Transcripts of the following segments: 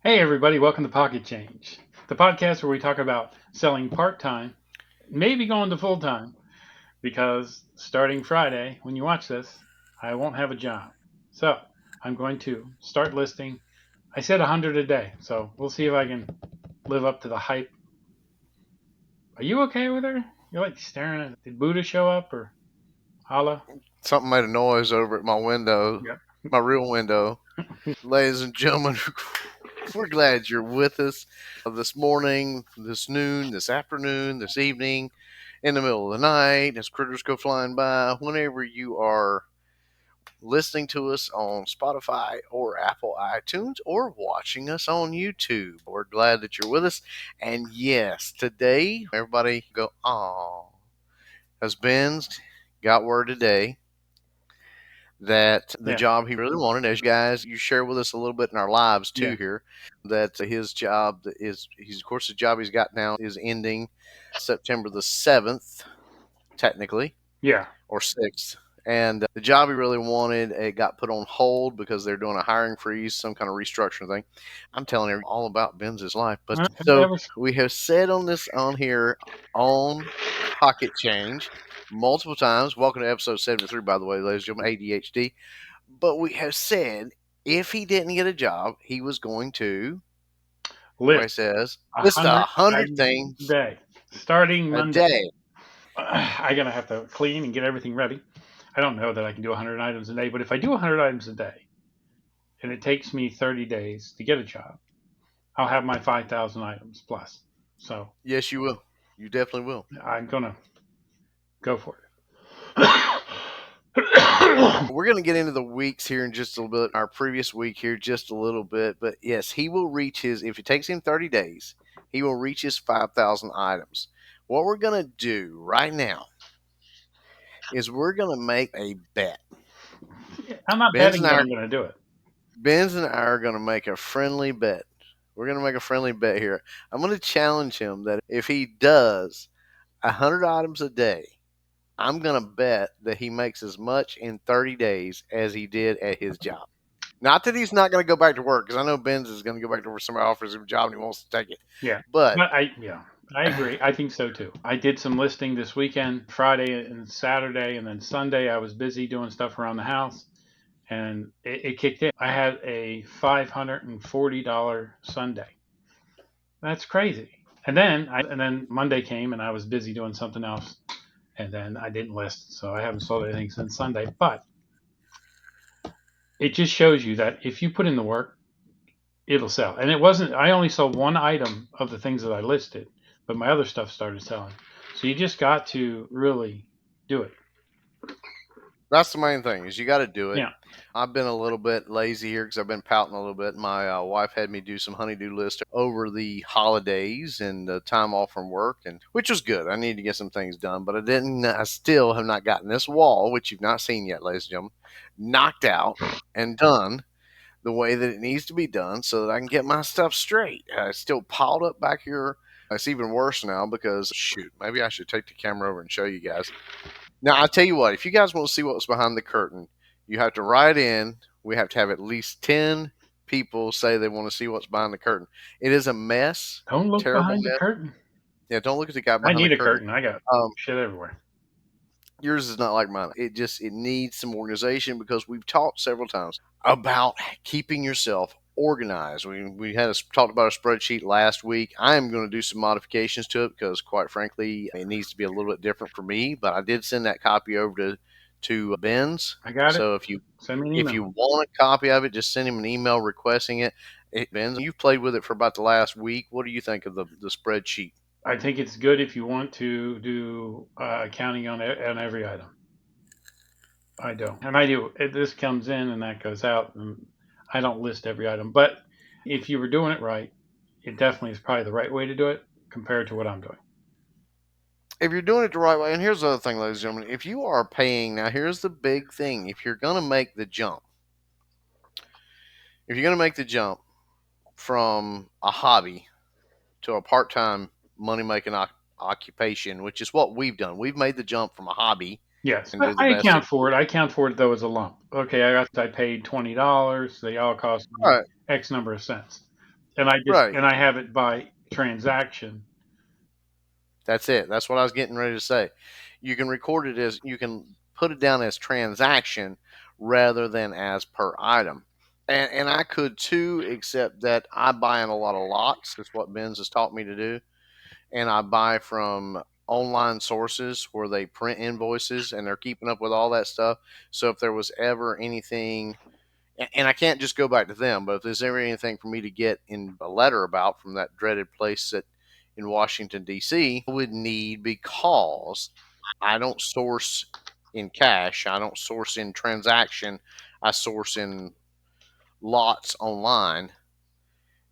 Hey, everybody, welcome to Pocket Change, the podcast where we talk about selling part time, maybe going to full time, because starting Friday, when you watch this, I won't have a job. So I'm going to start listing. I said 100 a day, so we'll see if I can live up to the hype. Are you okay with her? You're like staring at. Did Buddha show up or Allah? Something made a noise over at my window, Yep. my real window. Ladies and gentlemen, we're glad you're with us this morning, this noon, this afternoon, this evening, in the middle of the night, as critters go flying by, whenever you are listening to us on Spotify or Apple iTunes or watching us on YouTube. We're glad that you're with us. And yes, today, everybody go, "Aw," as Ben's got word today that the Yeah. job he really wanted, as you guys, you share with us a little bit in our lives too Yeah. here, that his job is, he's, of course, the job he's got now is ending September the 7th, technically, Yeah. or 6th. And the job he really wanted, it got put on hold because they're doing a hiring freeze, some kind of restructuring thing. I'm telling you all about Ben's life. But so Ever. we have said on this on here on Pocket Change multiple times. Welcome to episode 73, by the way, ladies and gentlemen, ADHD. But we have said if he didn't get a job, he was going to, everybody List says, a list a hundred hundred items a things day, starting a Monday. day. I'm gonna have to clean and get everything ready. I don't know that I can do 100 items a day, but if I do 100 items a day and it takes me 30 days to get a job, I'll have my 5,000 items plus. So Yes, you will. You definitely will. I'm gonna go for it. We're going to get into the weeks here in just a little bit, our previous week here just a little bit. But yes, he will reach his, if it takes him 30 days, he will reach his 5,000 items. What we're going to do right now is we're going to make a bet. I'm not Ben's betting and that I I'm gonna do it. Benz and I are going to make a friendly bet. We're going to make a friendly bet here. I'm going to challenge him that if he does 100 items a day, I'm going to bet that he makes as much in 30 days as he did at his job. Not that he's not going to go back to work, because I know Benz is going to go back to work. Somebody offers him a job and he wants to take it. Yeah, But but I agree. I think so too. I did some listing this weekend, Friday and Saturday, and then Sunday I was busy doing stuff around the house, and it kicked in. I had a $540 Sunday. That's crazy. And then Monday came and I was busy doing something else, and then I didn't list, so I haven't sold anything since Sunday. But it just shows you that if you put in the work, it'll sell. And it wasn't. I only sold one item of the things that I listed, but my other stuff started selling. So you just got to really do it. that's the main thing is you got to do it. Yeah, I've been a little bit lazy here because I've been pouting a little bit. My wife had me do some honeydew list over the holidays and the time off from work, and which was good. I needed to get some things done, but I didn't. I still have not gotten this wall, which you've not seen yet, ladies and gentlemen, knocked out and done the way that it needs to be done, so that I can get my stuff straight. It's still piled up back here. It's even worse now because shoot, maybe I should take the camera over and show you guys. Now, I tell you what, if you guys want to see what's behind the curtain, you have to write in. We have to have at least 10 people say they want to see what's behind the curtain. It is a mess, don't look terrible behind the mess. curtain. Yeah, don't look at the guy I behind the need a curtain. curtain. I got Um, shit everywhere. yours is not like mine. It needs some organization because we've talked several times about keeping yourself organized. We had talked about a spreadsheet last week. I am going to do some modifications to it because, quite frankly, it needs to be a little bit different for me. But I did send that copy over to Ben's. I got it. So Send me an if email. you want a copy of it, just send him an email requesting it. Ben's, you've played with it for about the last week. What do you think of the spreadsheet? I think it's good if you want to do accounting on every item. I don't, and I do. This comes in and that goes out, and I don't list every item. But if you were doing it right, it definitely is probably the right way to do it compared to what I'm doing. If you're doing it the right way, and here's the other thing, ladies and gentlemen, if you are paying, now here's the big thing. If you're going to make the jump, if you're going to make the jump from a hobby to a part time money making occupation, which is what we've done, we've made the jump from a hobby Yes, and but do the I best. account for it. I account for it though as a lump. Okay, I paid $20. They all cost All me right. X number of cents. Right. and I have it by transaction. That's it. That's what I was getting ready to say. You can record it as you can put it down as transaction rather than as per item. And I could too, except that I buy in a lot of lots. That's what Ben's has taught me to do. And I buy from online sources where they print invoices and they're keeping up with all that stuff. So if there was ever anything, and I can't just go back to them, but if there's ever anything for me to get in a letter about from that dreaded place that in Washington D.C., I would need, because I don't source in cash, I don't source in transaction, I source in lots online.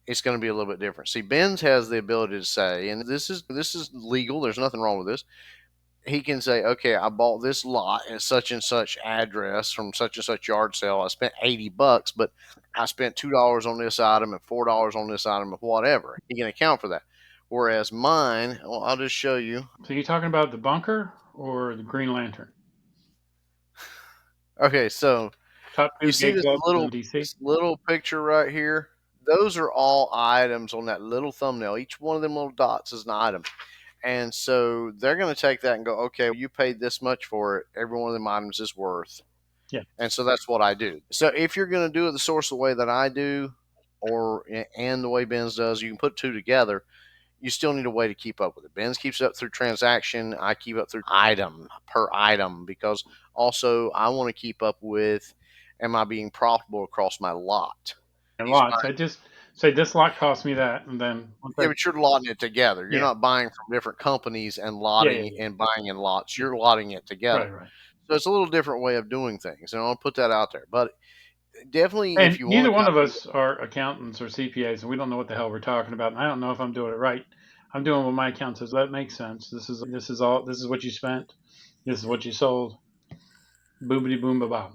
It's going to be a little bit different. See, Ben's has the ability to say, and this is legal. There's nothing wrong with this. He can say, okay, I bought this lot at such and such address from such and such yard sale. I spent $80, but I spent $2 on this item and $4 on this item and whatever. He can account for that. Whereas mine, well, I'll just show you. So you're talking about the bunker or the Green Lantern? Okay, so Top you two see gay this clubs little in DC. picture right here? Those are all items on that little thumbnail. Each one of them little dots is an item. And so they're going to take that and go, okay, well, you paid this much for it. Every one of them items is worth. Yeah. And so that's what I do. So if you're going to do it the source the way that I do, or and the way Ben's does, you can put two together. You still need a way to keep up with it. Ben's keeps up through transaction. I keep up through item per item, because also I want to keep up with, am I being profitable across my lot? And He's lots. buying, I just say this lot cost me that, and then once I yeah, but you're lotting it together. You're yeah not buying from different companies and yeah yeah lotting yeah and buying in lots. yeah You're lotting it together. right right. So it's a little different way of doing things, and I'll put that out there. But definitely, if And you neither want to one of kind us are accountants or CPAs, and we don't know what the hell we're talking about. And I don't know if I'm doing it right. I'm doing what my account says. That makes sense. This is all. This is what you spent. This is what you sold. Boobity boom ba bow.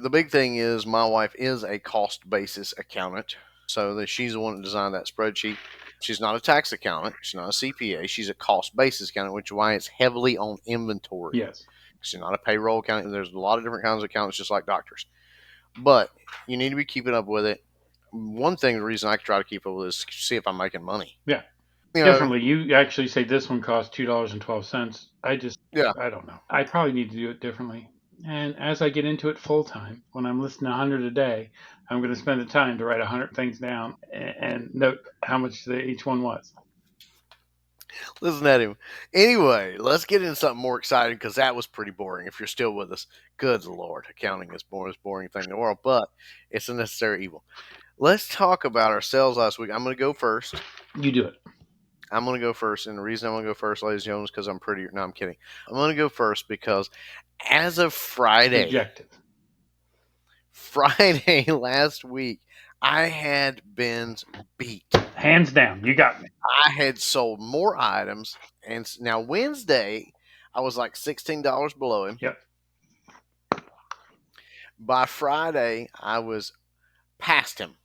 of, the big thing is my wife is a cost basis accountant, so that she's the one that designed that spreadsheet. She's not a tax accountant. She's not a CPA. She's a cost basis accountant, which is why it's heavily on inventory. Yes. She's not a payroll accountant. There's a lot of different kinds of accountants, just like doctors. But you need to be keeping up with it. One thing, the reason I try to keep up with it is see if I'm making money. Yeah. You know, Differently, you actually say this one cost $2.12. yeah. I don't know. I probably need to do it differently. And as I get into it full time, when I'm listening to 100 a day, I'm going to spend the time to write 100 things down and note how much each one was. Listen at him. Anyway, let's get into something more exciting, because that was pretty boring. If you're still with us, good Lord, accounting is the most boring thing in the world, but it's a necessary evil. Let's talk about our sales last week. I'm going to go first. You do it. I'm going to go first. And the reason I'm going to go first, ladies and gentlemen, is because I'm prettier. No, I'm kidding. I'm going to go first because as of Subjective. Friday last week, I had Ben's beat. Hands down. You got me. I had sold more items. And now Wednesday, I was like $16 below him. Yep. By Friday, I was past him.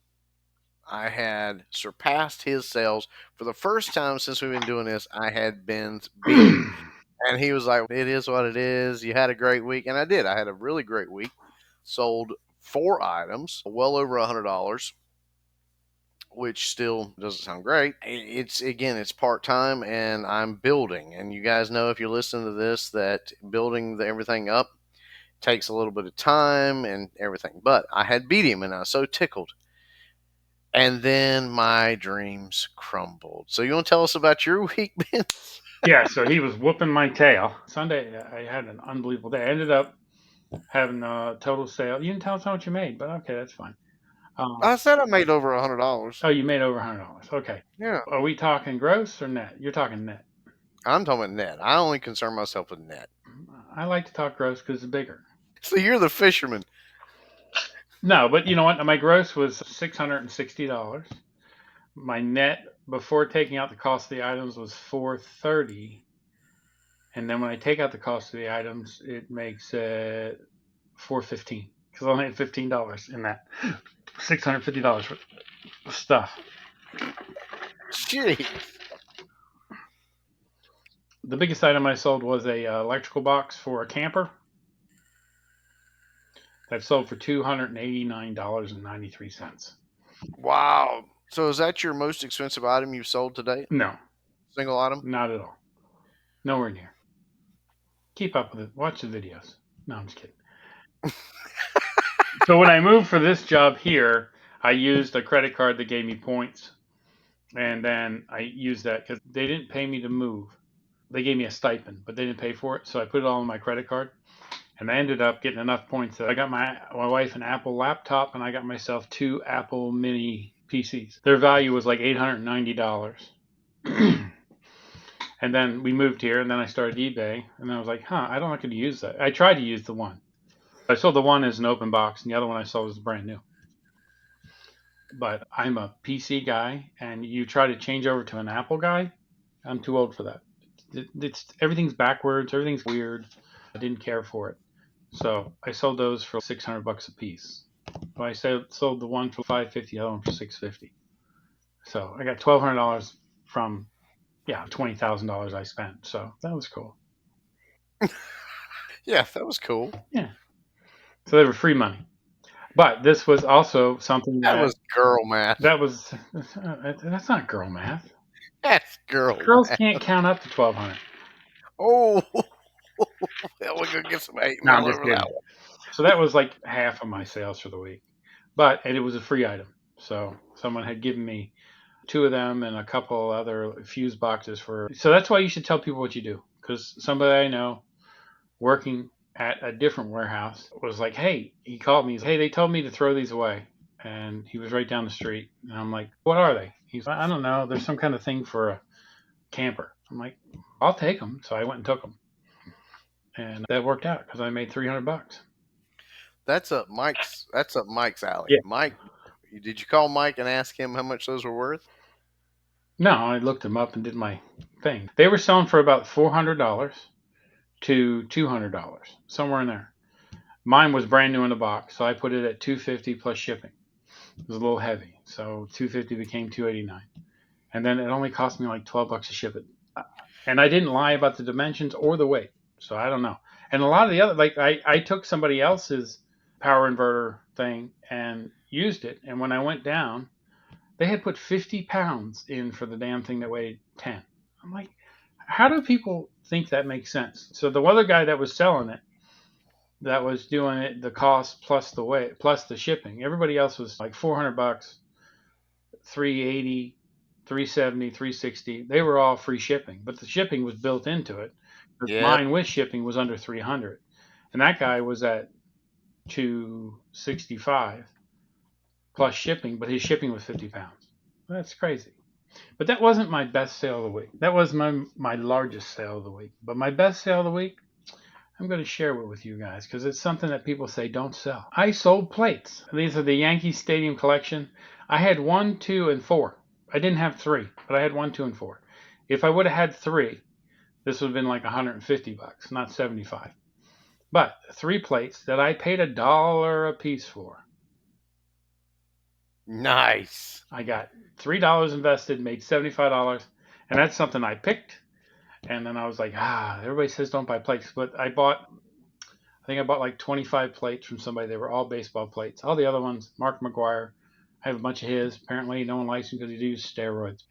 I had surpassed his sales. For the first time since we've been doing this, I had Ben's beat. And he was like, it is what it is. You had a great week. And I did. I had a really great week. Sold 4 items, well over $100, which still doesn't sound great. It's, again, it's part time, and I'm building. And you guys know, if you're listening to this, that building everything up takes a little bit of time and everything. But I had beat him, and I was so tickled. And then my dreams crumbled. So you want to tell us about your week, Ben? Yeah, so he was whooping my tail. Sunday, I had an unbelievable day. I ended up having a total sale. You didn't tell us how much you made, but okay, that's fine. I said I made over $100. Oh, you made over $100. Okay. Yeah, Are we talking gross or net? You're talking net. I'm talking about net. I only concern myself with net. I like to talk gross because it's bigger. So you're the fisherman. No, but you know what? My gross was $660. My net before taking out the cost of the items was $430, and then when I take out the cost of the items, it makes it $415 because I only had $15 in that $650 worth of stuff. Jeez. The biggest item I sold was a electrical box for a camper that sold for $289.93. Wow. So is that your most expensive item you've sold to date? No, Single item? not at all. Nowhere near. Keep up with it. Watch the videos. No, I'm just kidding. So when I moved for this job here, I used a credit card that gave me points, and then I used that because they didn't pay me to move. They gave me a stipend, but they didn't pay for it, so I put it all on my credit card, and I ended up getting enough points that I got my wife an Apple laptop, and I got myself two Apple Mini PCs. Their value was like $890. And then we moved here, and then I started eBay, and I was like, huh, I don't know if I could use that. I tried to use the one. I sold the one as an open box, and the other one I sold as brand new. But I'm a PC guy, and you try to change over to an Apple guy, I'm too old for that. It's everything's backwards, everything's weird. I didn't care for it, so I sold those for $600 a piece. Well, I sold the one for 550, the other one for 650. So I got $1,200 from $20,000 I spent. So that was cool. Yeah, that was cool. Yeah. So they were free money. But this was also something That was girl math. that was that's not girl math. That's girl Girls math. can't count up to 1,200. Oh, well, we're gonna get some hate No, I'm mail just over that kidding. So that was like half of my sales for the week. And it was a free item. So someone had given me two of them and a couple other fuse boxes for. So that's why you should tell people what you do. Because somebody I know working at a different warehouse was like, hey, he called me. He's like, hey, they told me to throw these away. And he was right down the street. And I'm like, what are they? He's like, I don't know. There's some kind of thing for a camper. I'm like, I'll take them. So I went and took them. And that worked out because I made $300. That's up Mike's alley. Yeah. Mike, did you call Mike and ask him how much those were worth? No, I looked them up and did my thing. They were selling for about $400 to $200, somewhere in there. Mine was brand new in the box, so I put it at 250 plus shipping. It was a little heavy, so 250 became 289, and then it only cost me like $12 to ship it. And I didn't lie about the dimensions or the weight, so I don't know. And a lot of the other, like I took somebody else's power inverter thing and used it, and when I went down, they had put 50 pounds in for the damn thing that weighed 10. I'm like, how do people think that makes sense? So the other guy that was selling it, that was doing it, the cost plus the weight plus the shipping. Everybody else was like $400, 380, 370, 360. They were all free shipping, but the shipping was built into it. Because Yep. mine with shipping was under 300, and that guy was at 265 plus shipping, but his shipping was 50 pounds. That's crazy. But that wasn't my best sale of the week. That was my largest sale of the week. But my best sale of the week, I'm going to share it with you guys because it's something that people say don't sell. I sold plates. These are the Yankee Stadium collection. I had one, two, and four. I didn't have three, but I had one, two, and four. If I would have had three, this would have been like $150, not 75. But three plates that I paid $1 a piece for. Nice. I got $3 invested, made $75, and that's something I picked. And then I was like, everybody says don't buy plates, but I think I bought like 25 plates from somebody. They were all baseball plates. All the other ones, Mark McGuire, I have a bunch of his. Apparently, no one likes him because he used steroids.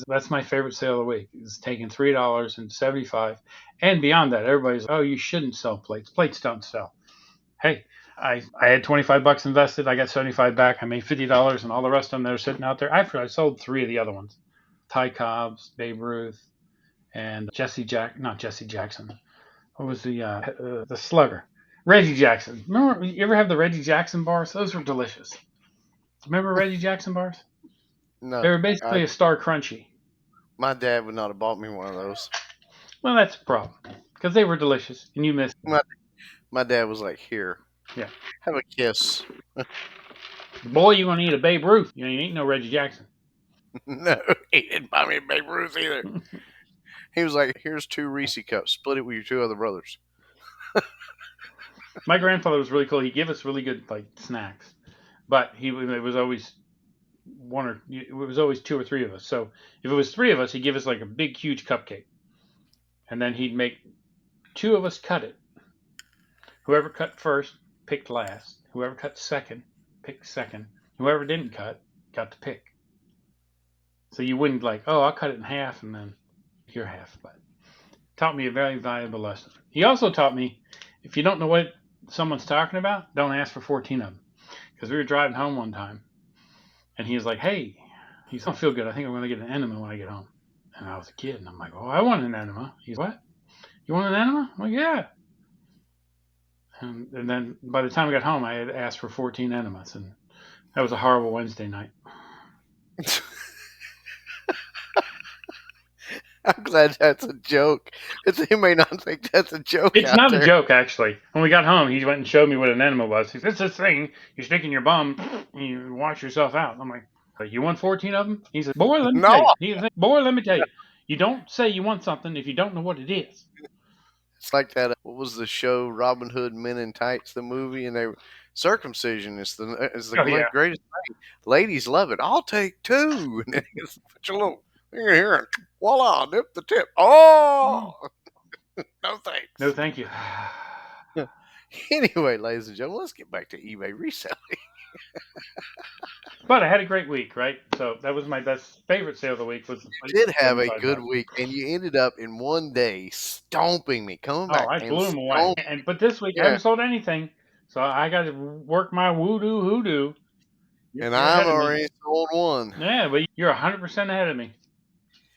That's my favorite sale of the week. It's taking $3 and 75, and beyond that, everybody's oh, you shouldn't sell plates. Plates don't sell. Hey, I had $25 invested. I got 75 back. I made $50, and all the rest of them that are sitting out there. I sold three of the other ones: Ty Cobb's, Babe Ruth, and not Jesse Jackson. What was the slugger? Reggie Jackson. Remember, you ever have the Reggie Jackson bars? Those were delicious. Remember Reggie Jackson bars? They No, were basically a Star Crunchy. my dad would not have bought me one of those. Well, that's a problem because they were delicious and you missed them. My, my dad was like, "Here, Yeah. have a kiss." Boy, you want to eat a Babe Ruth. You ain't no Reggie Jackson. No, he didn't buy me a Babe Ruth either. He was like, "Here's two Reese cups. Split it with your two other brothers." My grandfather was really cool. He gave us really good like snacks, but it was always it was always two or three of us. So if it was three of us, he'd give us like a big, huge cupcake, and then he'd make two of us cut it. Whoever cut first picked last. Whoever cut second picked second. Whoever didn't cut got to pick. So you wouldn't like, oh, I'll cut it in half and then your half. But taught me a very valuable lesson. He also taught me if you don't know what someone's talking about, don't ask for 14 of them. Because we were driving home one time and he was like, hey, he's don't feel good. I think I'm going to get an enema when I get home. And I was a kid and I'm like, oh, I want an enema. He's what? You want an enema? I'm like, yeah. And then by the time I got home, I had asked for 14 enemas. And that was a horrible Wednesday night. I'm glad that's a joke. He may not think that's a joke It's out not a there. joke, actually. When we got home, he went and showed me what an enema was. He said, it's this thing you stick in your bum and you wash yourself out. I'm like, you want 14 of them? He said, boy, let me tell No, you. Boy, let me tell you. You don't say you want something if you don't know what it is. it's like that. What was the show? Robin Hood Men in Tights, the movie, and they circumcision is the Oh, yeah. greatest thing. Ladies love it. I'll take two. And then it's put your little finger here and voila, dip the tip. Oh, no No, thanks. thank you. Anyway, ladies and gentlemen, let's get back to eBay reselling. But I had a great week, right? So that was my best favorite sale of the week was the You place did for have a good $75. week, and you ended up in one day stomping me, coming Oh, back I and blew them away. stomping. But this week I Yeah, haven't sold anything. So I got to work my voodoo hoodoo. and You're I've ahead of me. already sold one. Yeah, but you're 100% ahead of me.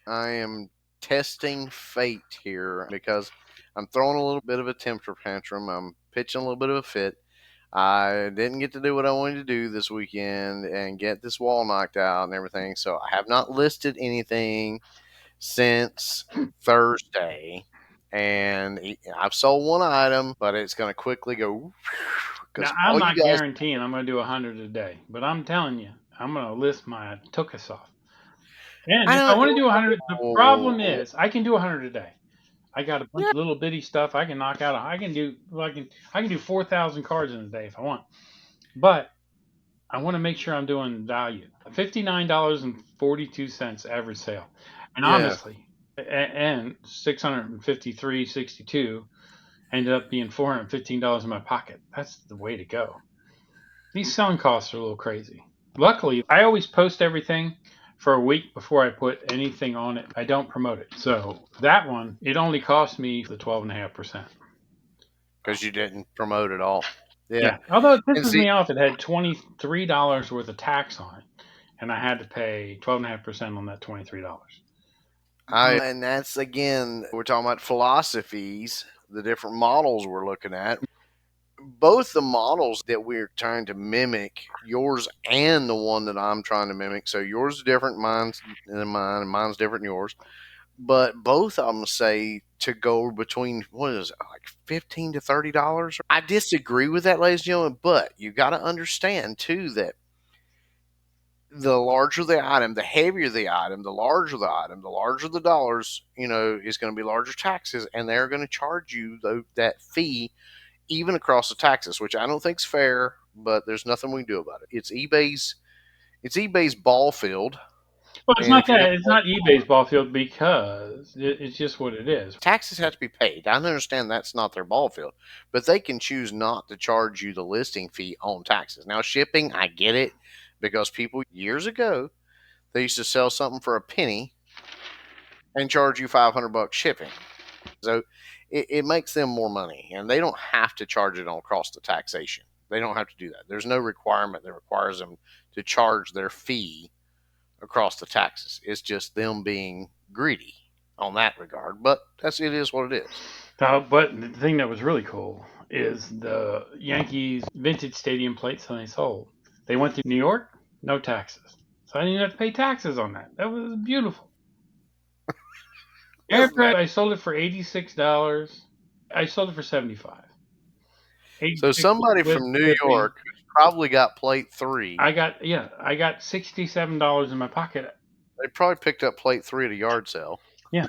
I am testing fate here because I'm throwing a little bit of a temper tantrum. I'm pitching a little bit of a fit. I didn't get to do what I wanted to do this weekend and get this wall knocked out and everything. So I have not listed anything since Thursday. And I've sold one item, but it's going to quickly go Now, because I'm all you not guys, guaranteeing I'm going to do 100 a day, but I'm telling you, I'm going to list my tuchus off. And I if I don't, want to do 100, the problem oh, is I can do 100 a day. I got a bunch yeah, of little bitty stuff I can knock out. I can do 4,000 cards in a day if I want. But I want to make sure I'm doing value. $59.42 average sale. And yeah, honestly, and 653.62 ended up being $415 in my pocket. That's the way to go. These selling costs are a little crazy. Luckily, I always post everything for a week before I put anything on it. I don't promote it. So that one, it only cost me the 12.5%. because you didn't promote at all. Yeah. Yeah. Although it And pisses see, me off, it had $23 worth of tax on it, and I had to pay 12.5% on that $23. and that's again, we're talking about philosophies, the different models we're looking at. Both the models that we're trying to mimic, yours and the one that I'm trying to mimic. So yours is different, mine's than mine, and mine's different than yours. But both of them say to go between what is it, like $15 to $30. I disagree with that, ladies and gentlemen. But you got to understand too that the larger the item, the heavier the item, the larger the item, the larger the dollars, is going to be larger taxes, and they're going to charge you that fee even across the taxes, which I don't think is fair, but there's nothing we can do about it. It's eBay's ball field, Well, it's and not if you're going that. to It's not eBay's ball field because it's just what it is. taxes have to be paid. I understand that's not their ball field, but they can choose not to charge you the listing fee on taxes. Now, shipping, I get it because people years ago they used to sell something for a penny and charge you $500 shipping. So it makes them more money, and they don't have to charge it on across the taxation. They don't have to do that. There's no requirement that requires them to charge their fee across the taxes. It's just them being greedy on that regard. But it is what it is. But the thing that was really cool is the Yankees vintage stadium plates that they sold. They went to New York, no taxes. So I didn't even have to pay taxes on that. That was beautiful. Isn't After that I sold it for $86, I sold it for 75. so? 86 Somebody with from New shipping. York who's probably got plate three. I got $67 in my pocket. They probably picked up plate three at a yard sale. Yeah.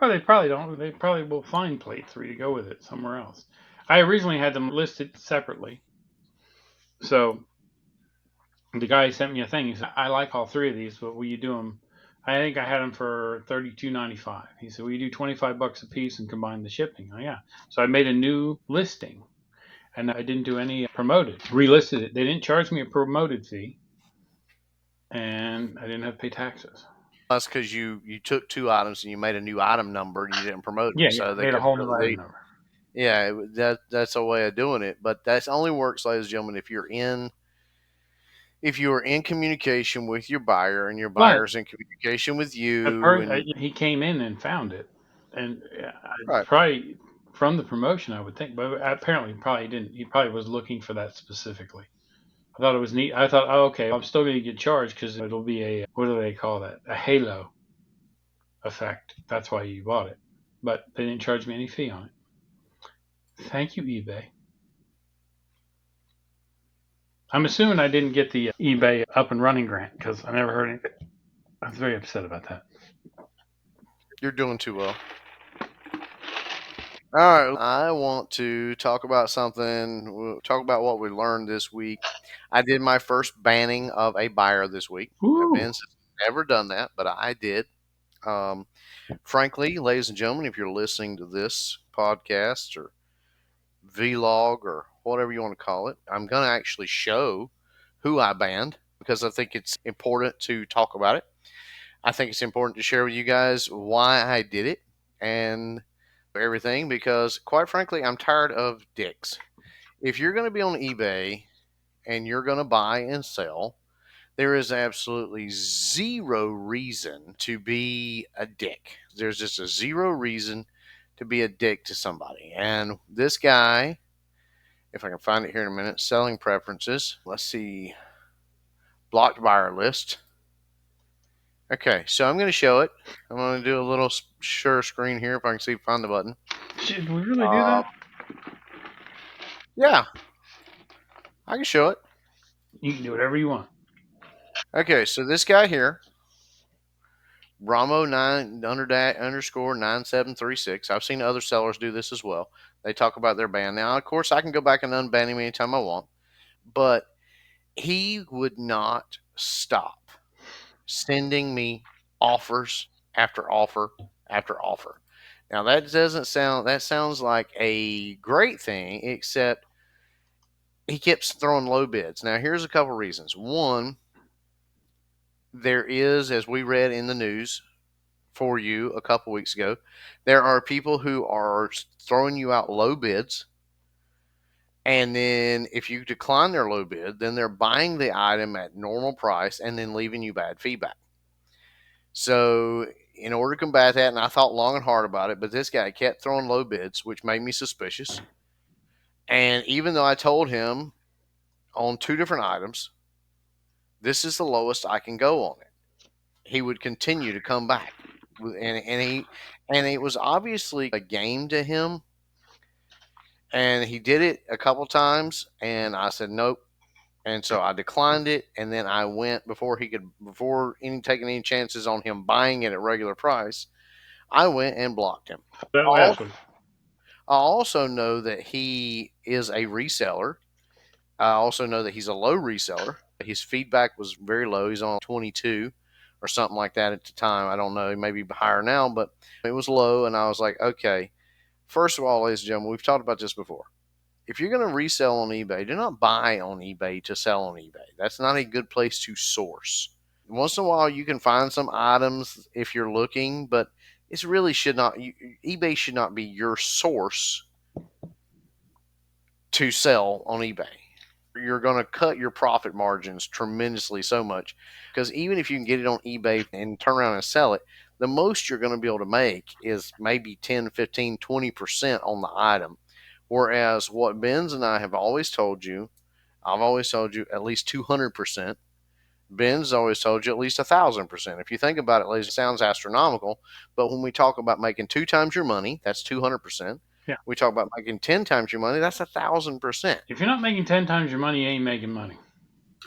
Well, they probably don't. They probably will find plate three to go with it somewhere else. I originally had them listed separately. So the guy sent me a thing. He said, I like all three of these, but will you do them? I think I had them for $32.95. He said, will you do $25 a piece and combine the shipping? Oh, yeah. So I made a new listing and I didn't do any promoted. Relisted it. They didn't charge me a promoted fee. and I didn't have to pay taxes. That's because you took two items and you made a new item number and you didn't promote them, Yeah, yeah, so I they made a couldn't whole new really. item number. Yeah, that's a way of doing it, but that's only works, ladies and gentlemen, if you are in communication with your buyer and your But buyer's in communication with the you, and he came in and found it, and right. probably from the promotion, I would think. But apparently, probably didn't. He probably was looking for that specifically. I thought it was neat. I thought, oh, okay, I'm still going to get charged because it'll be a what do they call that? A halo effect. That's why you bought it. But they didn't charge me any fee on it. Thank you, eBay. I'm assuming I didn't get the eBay up and running grant because I never heard anything. I was very upset about that. You're doing too well. All right, I want to talk about something. We'll talk about what we learned this week. I did my first banning of a buyer this week. Woo! Vince has never done that, but I did. Um, Frankly, ladies and gentlemen, if you're listening to this podcast or vlog or whatever you want to call it, I'm going to actually show who I banned because I think it's important to talk about it. I think it's important to share with you guys why I did it and everything because, quite frankly, I'm tired of dicks. If you're going to be on eBay and you're going to buy and sell, there is absolutely zero reason to be a dick. There's just a zero reason to be a dick to somebody. And this guy, if I can find it here in a minute, selling preferences. Let's see, blocked buyer list. Okay, so I'm going to show it. I'm going to do a little share screen here if I can see find the button. Should we really do Uh, that? yeah, I can show it. You can do whatever you want. Okay, so this guy here, Bramo underscore 9736. I've seen other sellers do this as well. They talk about their ban. Now, of course, I can go back and unban him anytime I want, but he would not stop sending me offers after offer after offer. Now that sounds like a great thing, except he keeps throwing low bids. Now here's a couple reasons. One, there is, as we read in the news for you a couple weeks ago, there are people who are throwing you out low bids. And then if you decline their low bid, then they're buying the item at normal price and then leaving you bad feedback. So, in order to combat that, and I thought long and hard about it, but this guy kept throwing low bids, which made me suspicious. And even though I told him on two different items, this is the lowest I can go on it, he would continue to come back. And it was obviously a game to him. And he did it a couple times, and I said nope. And so I declined it, and then I went before any taking any chances on him buying it at regular price. I went and blocked him. That I last one. also know that he is a reseller. I also know that he's a low reseller. His feedback was very low. He's on 22 or something like that at the time. I don't know. He may be higher now, but it was low. And I was like, okay, first of all, ladies and gentlemen, we've talked about this before. If you're going to resell on eBay, do not buy on eBay to sell on eBay. That's not a good place to source. Once in a while, you can find some items if you're looking, but it really should not. eBay should not be your source to sell on eBay. You're going to cut your profit margins tremendously so much because even if you can get it on eBay and turn around and sell it, the most you're going to be able to make is maybe 10, 15, 20% on the item. Whereas what Benz and I have always told you, I've always told you at least 200%. Ben's always told you at least 1,000%. If you think about it, ladies, it sounds astronomical, but when we talk about making two times your money, that's 200%. Yeah. We talk about making 10 times your money, that's 1,000%. If you're not making 10 times your money, you ain't making money.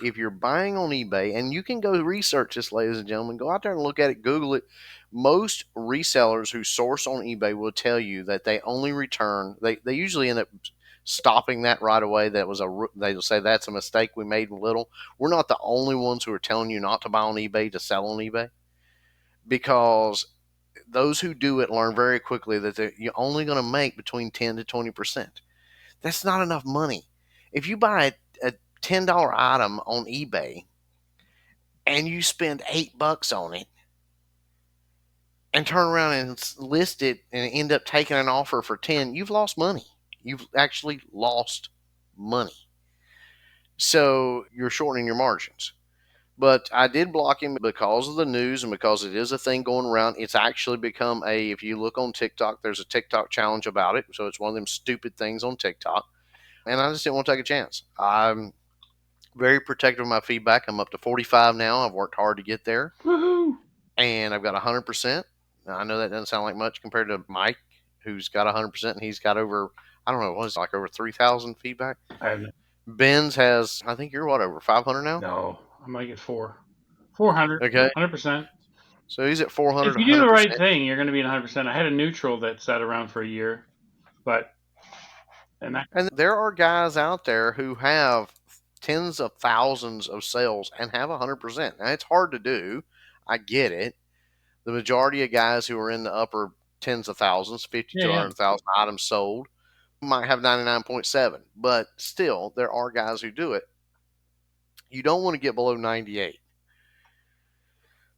If you're buying on eBay, and you can go research this, ladies and gentlemen, go out there and look at it, Google it. Most resellers who source on eBay will tell you that they only return, they usually end up stopping that right away. They'll say that's a mistake we made little. We're not the only ones who are telling you not to buy on eBay to sell on eBay because those who do it learn very quickly that you're only going to make between 10 to 20%. That's not enough money. If you buy a $10 item on eBay and you spend $8 on it and turn around and list it and end up taking an offer for 10, you've lost money. You've actually lost money. So you're shortening your margins. But I did block him because of the news and because it is a thing going around. It's actually become if you look on TikTok, there's a TikTok challenge about it. So it's one of them stupid things on TikTok. And I just didn't want to take a chance. I'm very protective of my feedback. I'm up to 45 now. I've worked hard to get there. Woohoo! And I've got 100%. Now, I know that doesn't sound like much compared to Mike, who's got 100%, and he's got over, I don't know, what is it, like over 3,000 feedback. I have Ben's has, I think you're what, over 500 now? no. I might get 400, Okay. 100%. So he's at 400, If you do the right 100%. thing, you're going to be 100%. I had a neutral that sat around for a year, but and that And there are guys out there who have tens of thousands of sales and have 100%. Now, it's hard to do. I get it. The majority of guys who are in the upper tens of thousands, 50 yeah, to yeah. 100,000 items sold, might have 99.7, but still, there are guys who do it. You don't want to get below 98.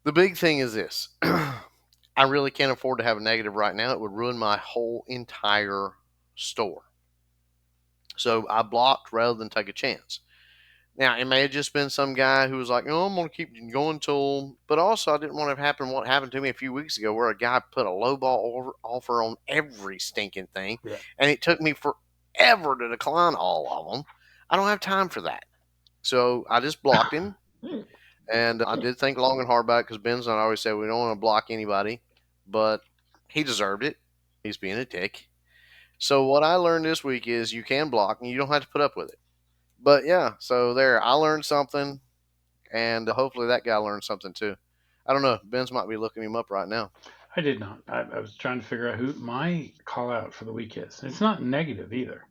The big thing is this I really can't afford to have a negative right now. It would ruin my whole entire store. So I blocked rather than take a chance. Now, it may have just been some guy who was like, oh, I'm going to keep going till, but also I didn't want to have happen what happened to me a few weeks ago where a guy put a low ball offer on every stinking thing, Yeah. and it took me forever to decline all of them. I don't have time for that. So I just blocked him, and I did think long and hard about it because Ben's and I always say we don't want to block anybody, but he deserved it. He's being a dick. So what I learned this week is you can block and you don't have to put up with it. But yeah, so there, I learned something, and hopefully that guy learned something too. I don't know. Ben's might be looking him up right now. I did not. I was trying to figure out who my call out for the week is. It's not negative either.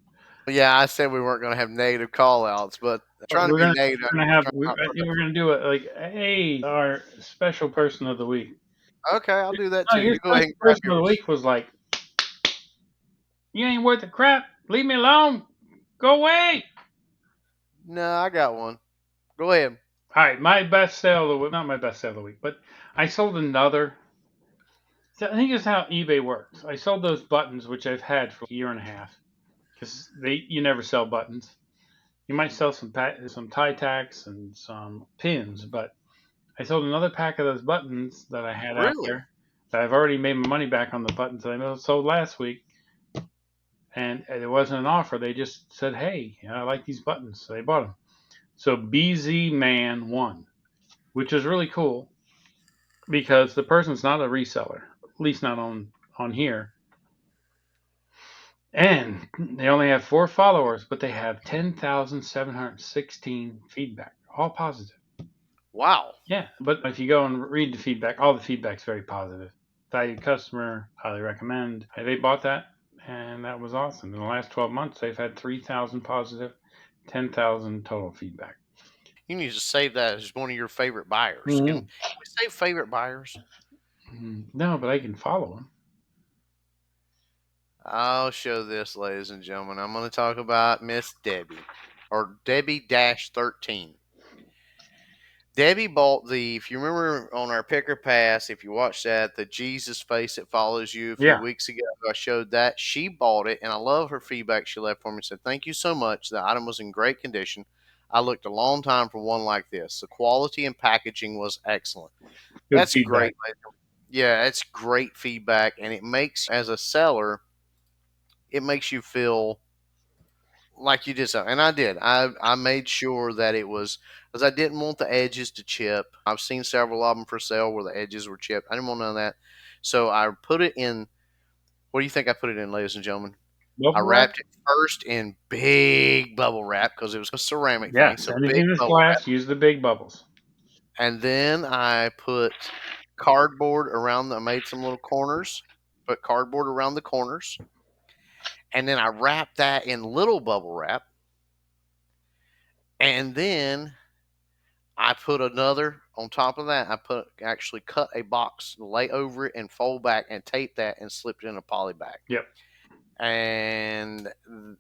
Yeah, I said we weren't going to have negative call outs, but But trying to be negative, I think we're gonna do it like, hey, our special person of the week. okay, I'll do that No, too. your You go ahead special and grab person of the yours. week was like, you ain't worth a crap. Leave me alone. Go away. No, I got one. Go ahead. All right, my best sale of the week, not my best sale of the week, but I sold another. So I think it's how eBay works. I sold those buttons, which I've had for a year and a half, because you never sell buttons. You might sell some tie tacks and some pins, but I sold another pack of those buttons that I had out Really? there. That I've already made my money back on the buttons that I sold last week, and it wasn't an offer. They just said, "Hey, I like these buttons," so they bought them. So BZ Man won, which is really cool because the person's not a reseller, at least not on here. And they only have 4 followers, but they have 10,716 feedback, all positive. Wow. Yeah, but if you go and read the feedback, all the feedback's very positive. Valued customer, highly recommend. They bought that, and that was awesome. In the last 12 months, they've had 3,000 positive, 10,000 total feedback. You need to save that as one of your favorite buyers. Can Mm-hmm. we save favorite buyers? No, but I can follow them. I'll show this, ladies and gentlemen. I'm going to talk about Miss Debbie, or Debbie 13. Debbie bought if you remember on our picker pass, if you watched that, the Jesus face that follows you a few Yeah, weeks ago, I showed that. She bought it, and I love her feedback she left for me. Said, thank you so much. The item was in great condition. I looked a long time for one like this. The quality and packaging was excellent. good That's feedback. great. Yeah, it's great feedback, and it makes, as a seller, it makes you feel like you did something. And I did. I made sure that it was because I didn't want the edges to chip. I've seen several of them for sale where the edges were chipped. I didn't want none of that. So I put it in. What do you think I put it in, ladies and gentlemen? I Bubble wrap? wrapped it first in big bubble wrap because it was a ceramic thing. Yes. So big Anything that's bubble wrap. glass, use the big bubbles. And then I put cardboard around I made some little corners, put cardboard around the corners. And then I wrapped that in little bubble wrap. And then I put another on top of that. I actually cut a box, lay over it, and fold back and tape that and slipped it in a poly bag. Yep. And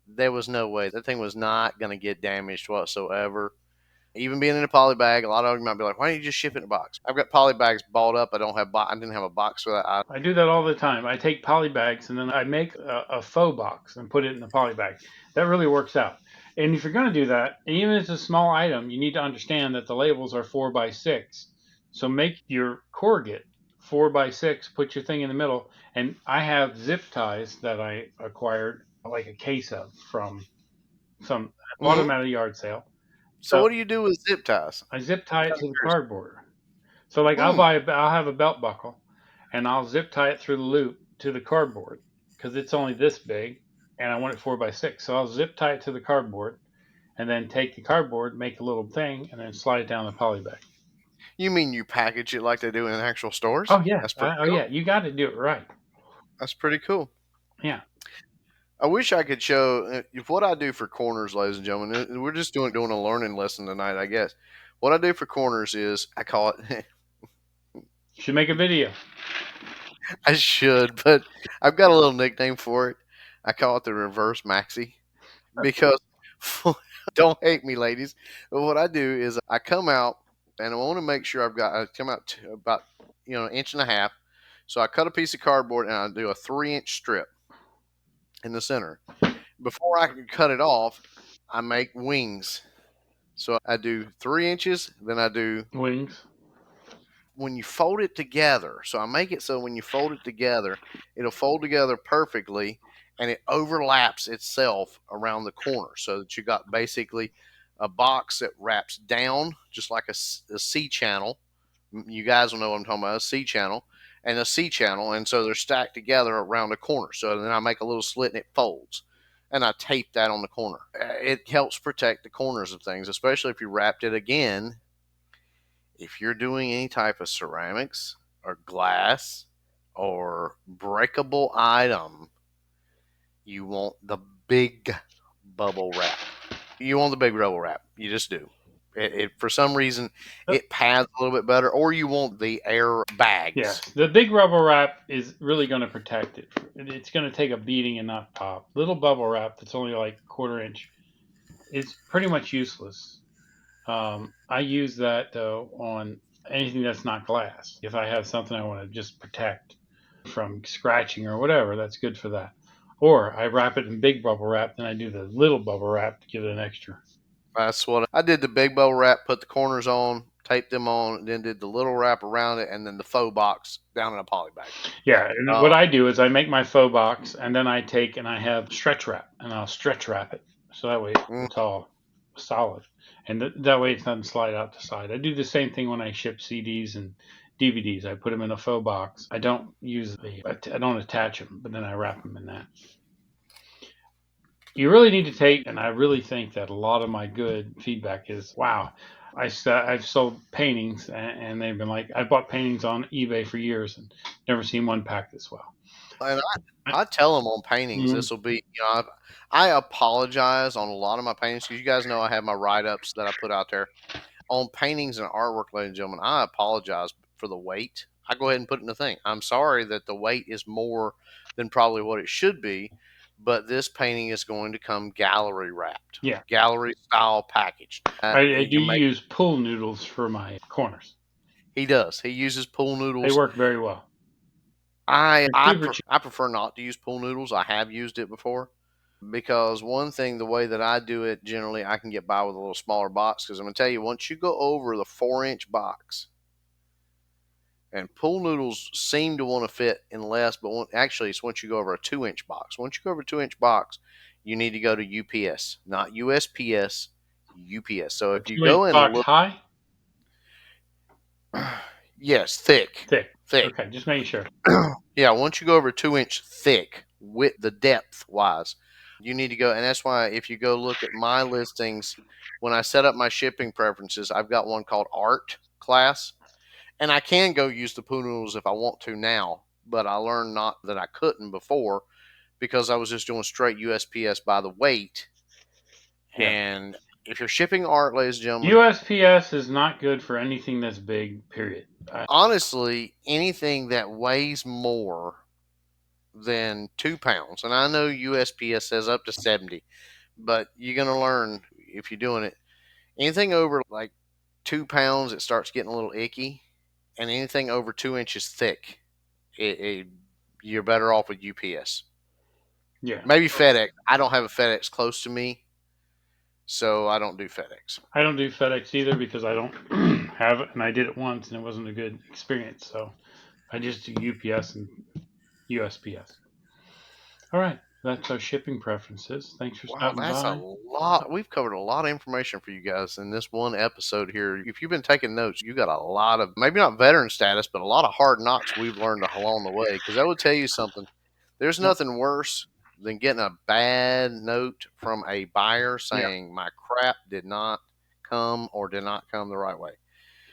there was no way that thing was not going to get damaged whatsoever. Even being in a poly bag, a lot of them might be like, "Why don't you just ship it in a box?" I've got poly bags balled up. I don't have. I didn't have a box for that. I do that all the time. I take poly bags and then I make a faux box and put it in the poly bag. That really works out. And if you're going to do that, even if it's a small item, you need to understand that the labels are 4x6. So make your corrugate 4x6, put your thing in the middle. And I have zip ties that I acquired like a case of from some, I bought them Hmm. at a yard sale. So So what do you do with zip ties? I zip tie it Kind of to the curious. cardboard. So like Hmm. I'll have a belt buckle and I'll zip tie it through the loop to the cardboard because it's only this big and I want it 4x6. So I'll zip tie it to the cardboard and then take the cardboard, make a little thing, and then slide it down the poly bag. You mean you package it like they do in actual stores? Oh yeah, That's pretty oh cool. yeah, you got to do it right. That's pretty cool. Yeah, I wish I could show if what I do for corners, ladies and gentlemen. We're just doing a learning lesson tonight, I guess. What I do for corners is I call it. you should make a video. I should, but I've got a little nickname for it. I call it the reverse maxi because don't hate me, ladies. But what I do is I come out and I want to make sure I come out to about an inch and a half. So I cut a piece of cardboard and I do a 3-inch strip in the center. Before I can cut it off, I make wings. So I do 3 inches, then I do Wings. when you fold it together. So I make it so when you fold it together, it'll fold together perfectly and it overlaps itself around the corner so that you got basically a box that wraps down just like a C channel. You guys will know what I'm talking about, a C channel and a C channel. And so they're stacked together around the corner. So then I make a little slit and it folds. And I tape that on the corner. It helps protect the corners of things, especially if you wrapped it again. If you're doing any type of ceramics or glass or breakable item, you want the big bubble wrap. You want the big bubble wrap. You just do. It for some reason it pads a little bit better, or you want the air bags. Yes, the big rubber wrap is really going to protect it. It's going to take a beating and not pop. Little bubble wrap that's only like a quarter inch is pretty much useless. I use that though on anything that's not glass. If I have something I want to just protect from scratching or whatever, that's good for that. Or I wrap it in big bubble wrap, then I do the little bubble wrap to give it an extra. That's what I did. The big bubble wrap, put the corners on, taped them on, then did the little wrap around it, and then the faux box down in a poly bag. Yeah, and Uh, what I do is I make my faux box and then I take and I have stretch wrap and I'll stretch wrap it so that way mm, it's all solid and that way it doesn't slide out the side. I do the same thing when I ship CDs and DVDs. I put them in a faux box. I don't attach them, but then I wrap them in that. You really need to take, and I really think that a lot of my good feedback is, wow, I've sold paintings, and they've been like, I bought paintings on eBay for years and never seen one packed this well. and I tell them on paintings, Mm, this will be, I apologize on a lot of my paintings because you guys know I have my write ups that I put out there. On paintings and artwork, ladies and gentlemen, I apologize for the weight. I go ahead and put it in the thing. I'm sorry that the weight is more than probably what it should be, but this painting is going to come gallery wrapped, yeah, gallery style packaged. I You do can make, use pool noodles for my corners. he does. He uses pool They noodles. work very well. I They're I, super pre- cheap. I prefer not to use pool noodles. I have used it before because one thing, the way that I do it, generally I can get by with a little smaller box because I'm going to tell you, once you go over the 4-inch box, and pool noodles seem to want to fit in less, but actually it's once you go over a 2-inch box. Once you go over a 2-inch box, you need to go to UPS, not USPS, UPS. So A if you 2 inch go in a box little, high, yes, thick, thick. thick. Okay, just making sure. Yeah, once you go over 2-inch thick with the depth wise, you need to go. And that's why if you go look at my listings, when I set up my shipping preferences, I've got one called Art Class. And I can go use the pool noodles if I want to now, but I learned not that I couldn't before because I was just doing straight USPS by the weight. Yeah. And if you're shipping art, ladies and gentlemen, USPS is not good for anything that's big, period. honestly, anything that weighs more than 2 pounds, and I know USPS says up to 70, but you're going to learn if you're doing it. Anything over like 2 pounds, it starts getting a little icky, and anything over 2 inches thick, it you're better off with UPS. Yeah. Maybe FedEx. I don't have a FedEx close to me, so I don't do FedEx. I don't do FedEx either because I don't have it, and I did it once and it wasn't a good experience. So I just do UPS and USPS. All right, that's our shipping preferences. Thanks for Wow, stopping that's a by. lot. We've covered a lot of information for you guys in this one episode here. If you've been taking notes, you got a lot of maybe not veteran status, but a lot of hard knocks we've learned along the way. Because I will tell you something, there's Yep. nothing worse than getting a bad note from a buyer Yeah. saying my crap did not come or did not come the right way.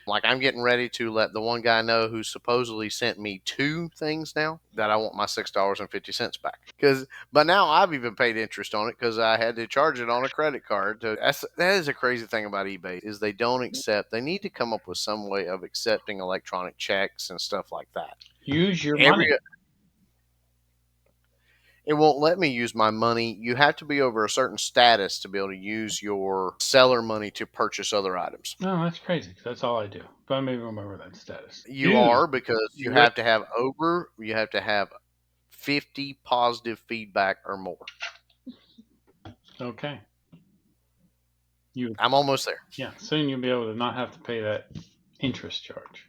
Like I'm getting ready to let the one guy know who supposedly sent me two things now that I want my $6.50 back. Because but now I've even paid interest on it because I had to charge it on a credit card. That is a crazy thing about eBay is they don't accept. They need to come up with some way of accepting electronic checks and stuff like that. Use your Every money. It won't let me use my money. You have to be over a certain status to be able to use your seller money to purchase other items. No, that's crazy. That's all I do. But maybe remember that status. You Use. are because You ready? you have to have 50 positive feedback or more. Okay. You. I'm almost there. Yeah. Soon you'll be able to not have to pay that interest charge.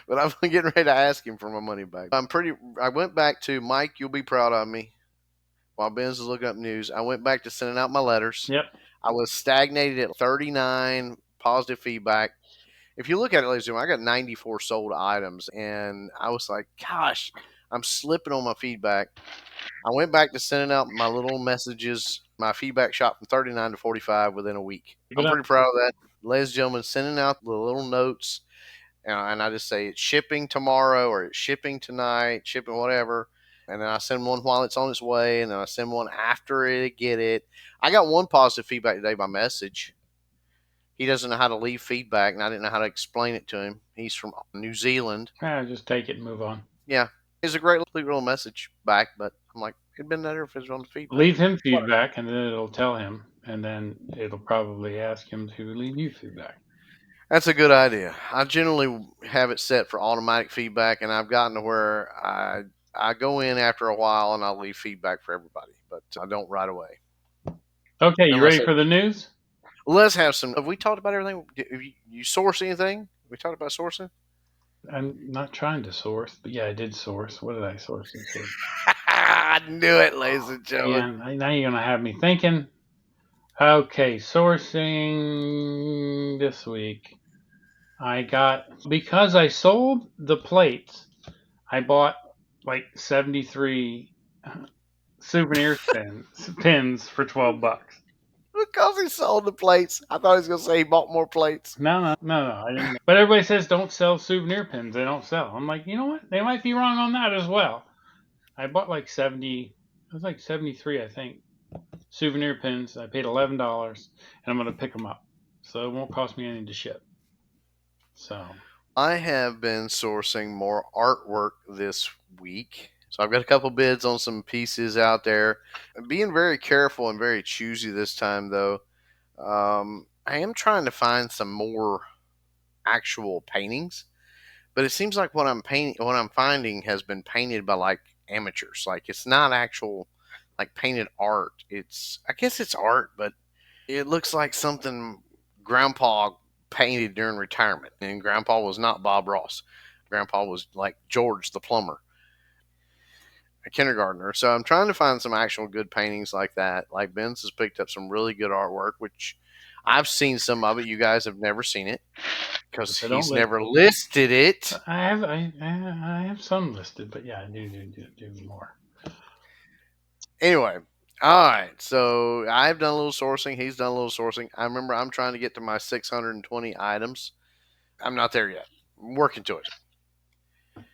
But I'm getting ready to ask him for my money back. I went back to Mike, you'll be proud of me. While Ben's is looking up news, I went back to sending out my letters. Yep. I was stagnated at 39 positive feedback. If you look at it, ladies and gentlemen, I got 94 sold items, and I was like, gosh, I'm slipping on my feedback. I went back to sending out my little messages. My feedback shot from 39 to 45 within a week. Keep it I'm up. pretty proud of that. Ladies and gentlemen, sending out the little notes, and I just say it's shipping tomorrow or it's shipping tonight, shipping whatever. And then I send one while it's on its way, and then I send one after it get it. I got one positive feedback today by message. He doesn't know how to leave feedback, and I didn't know how to explain it to him. He's from New Zealand. Just take it and move on. Yeah, it's a great little message back, but I'm like, it'd been better if it was on the feedback. Leave him Whatever. feedback, and then it'll tell him, and then it'll probably ask him to leave you feedback. That's a good idea. I generally have it set for automatic feedback, and I've gotten to where I go in after a while and I'll leave feedback for everybody, but I don't right away Okay, you unless ready for the news? let's have some. Have we talked about everything? Have you source anything? We talked about sourcing. I'm not trying to source, but yeah, I did source. What did I source this week? I knew it, ladies and gentlemen. Man, now you're gonna have me thinking. Okay, sourcing this week. I got because I sold the plates. I bought like 73 souvenir pins for $12. Because he sold the plates. I thought he was going to say he bought more plates. No, I didn't. But everybody says don't sell souvenir pins. They don't sell. I'm like, you know what? They might be wrong on that as well. I bought like 70. It was like 73, I think. Souvenir pins. I paid $11, and I'm gonna pick them up, so it won't cost me anything to ship. So I have been sourcing more artwork this week. So I've got a couple bids on some pieces out there. I'm being very careful and very choosy this time, though. I am trying to find some more actual paintings, but it seems like what I'm finding has been painted by like amateurs. Like it's not actual like painted art. I guess it's art, but it looks like something Grandpa painted during retirement. And Grandpa was not Bob Ross. Grandpa was like George the plumber, a kindergartner. So I'm trying to find some actual good paintings like that. Like Ben's has picked up some really good artwork, which I've seen some of it. You guys have never seen it because I don't he's list. never listed it. I have some listed, but yeah, I do more. Anyway, all right. So I've done a little sourcing. He's done a little sourcing. I remember I'm trying to get to my 620 items. I'm not there yet. I'm working to it.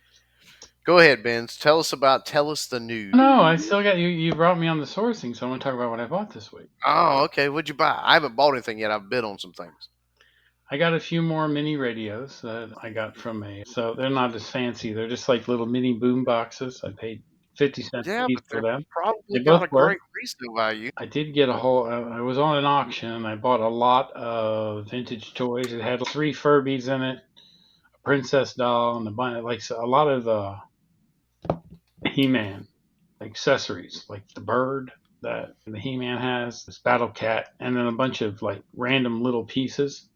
Go ahead, Benz. Tell us the news. No, I still got you. You brought me on the sourcing, so I want to talk about what I bought this week. Oh, okay. What'd you buy? I haven't bought anything yet. I've bid on some things. I got a few more mini radios that I got from a. So they're not as fancy. They're just like little mini boom boxes. I paid 50 cents a Yeah, piece but for they're them. probably They both got a were. great resale value. I did get a whole. I was on an auction. I bought a lot of vintage toys. It had 3 Furbies in it, a princess doll, and a bunch like a lot of the He-Man accessories, like the bird that the He-Man has, this battle cat, and then a bunch of like random little pieces.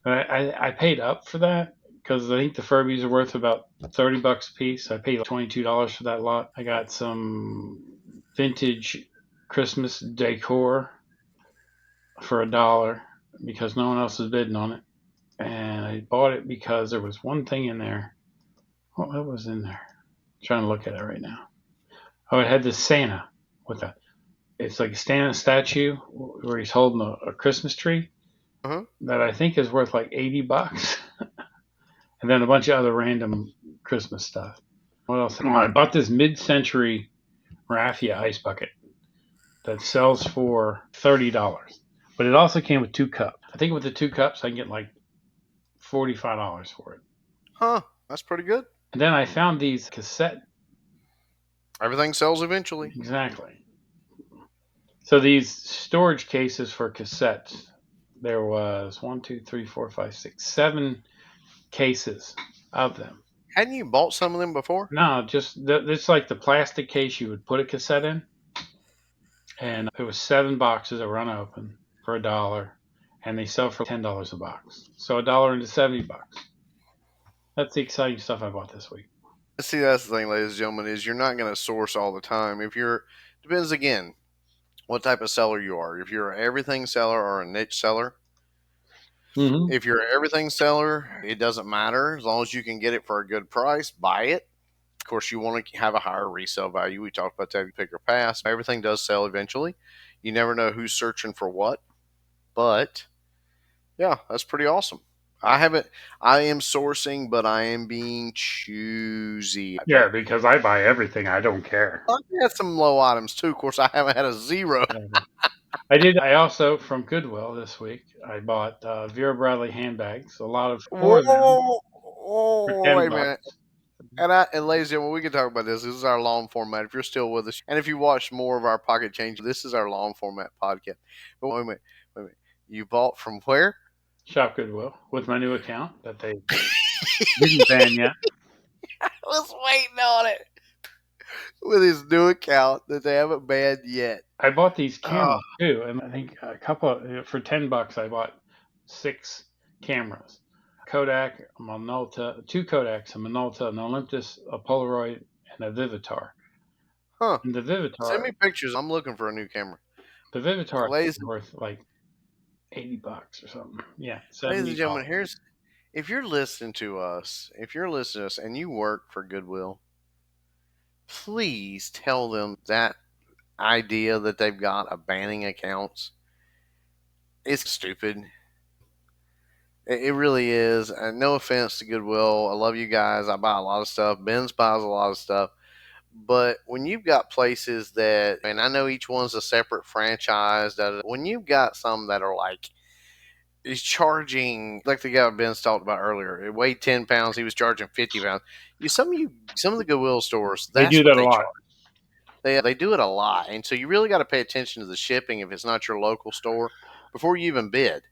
I paid up for that because I think the Furbies are worth about $30 a piece. I paid like $22 for that lot. I got some vintage Christmas decor for $1 because no one else was bidding on it. And I bought it because there was one thing in there. What was in there? I'm trying to look at it right now. Oh, it had this Santa with a. It's like a Santa statue where he's holding a Christmas tree Uh-huh. that I think is worth like $80, and then a bunch of other random Christmas stuff. What else? Oh, I bought this mid-century raffia ice bucket that sells for $30, but it also came with 2 cups. I think with the 2 cups, I can get like $45 for it. Huh. That's pretty good. And then I found these cassette. Everything sells eventually. Exactly. So these storage cases for cassettes. There was one, two, three, four, five, six, 7 cases of them. Hadn't you bought some of them before? No, just it's like the plastic case you would put a cassette in, and it was 7 boxes that were unopened for $1, and they sell for $10 a box. So $1 into $70. That's the exciting stuff I bought this week. See, that's the thing, ladies and gentlemen, is you're not going to source all the time. If you're, depends again what type of seller you are. If you're an everything seller or a niche seller, Mm-hmm. if you're an everything seller, it doesn't matter. As long as you can get it for a good price, buy it. Of course, you want to have a higher resale value. We talked about that. You pick or pass. Everything does sell eventually. You never know who's searching for what. But yeah, that's pretty awesome. I haven't, I am sourcing, but I am being choosy. Yeah, because I buy everything. I don't care. I've had some low items too. Of course, I haven't had a zero. I did. I also from Goodwill this week. I bought Vera Bradley handbags. A lot of Whoa, 4 of them for wait ten a minute. bucks. And ladies and gentlemen, we can talk about this. This is our long format. If you're still with us, and if you watch more of our pocket change, this is our long format podcast. But wait a minute, wait a minute. You bought from where? Shop Goodwill with my new account that they didn't ban yet. I was waiting on it with his new account that they haven't banned yet. I bought these Oh, cameras too, and I think a couple for $10. I bought 6 cameras: Kodak, a Minolta, 2 Kodaks, a Minolta, an Olympus, a Polaroid, and a Vivitar. huh. And Send me pictures. I'm looking for a new camera. The Vivitar I think Ladies, is worth like $80 or something. Yeah, ladies and gentlemen, $70. here's if you're listening to us, if you're listening to us and you work for Goodwill, please tell them that idea that they've got of banning accounts. It's stupid. It really is. And no offense to Goodwill. I love you guys. I buy a lot of stuff. Ben's buys a lot of stuff. But when you've got places that, and I know each one's a separate franchise, that when you've got some that are like, he's charging like the guy Ben's talked about earlier. It weighed 10 pounds. He was charging 50 pounds. Some of the Goodwill stores, They do that's what that a they lot. charge. They do it a lot, and so you really got to pay attention to the shipping if it's not your local store before you even bid.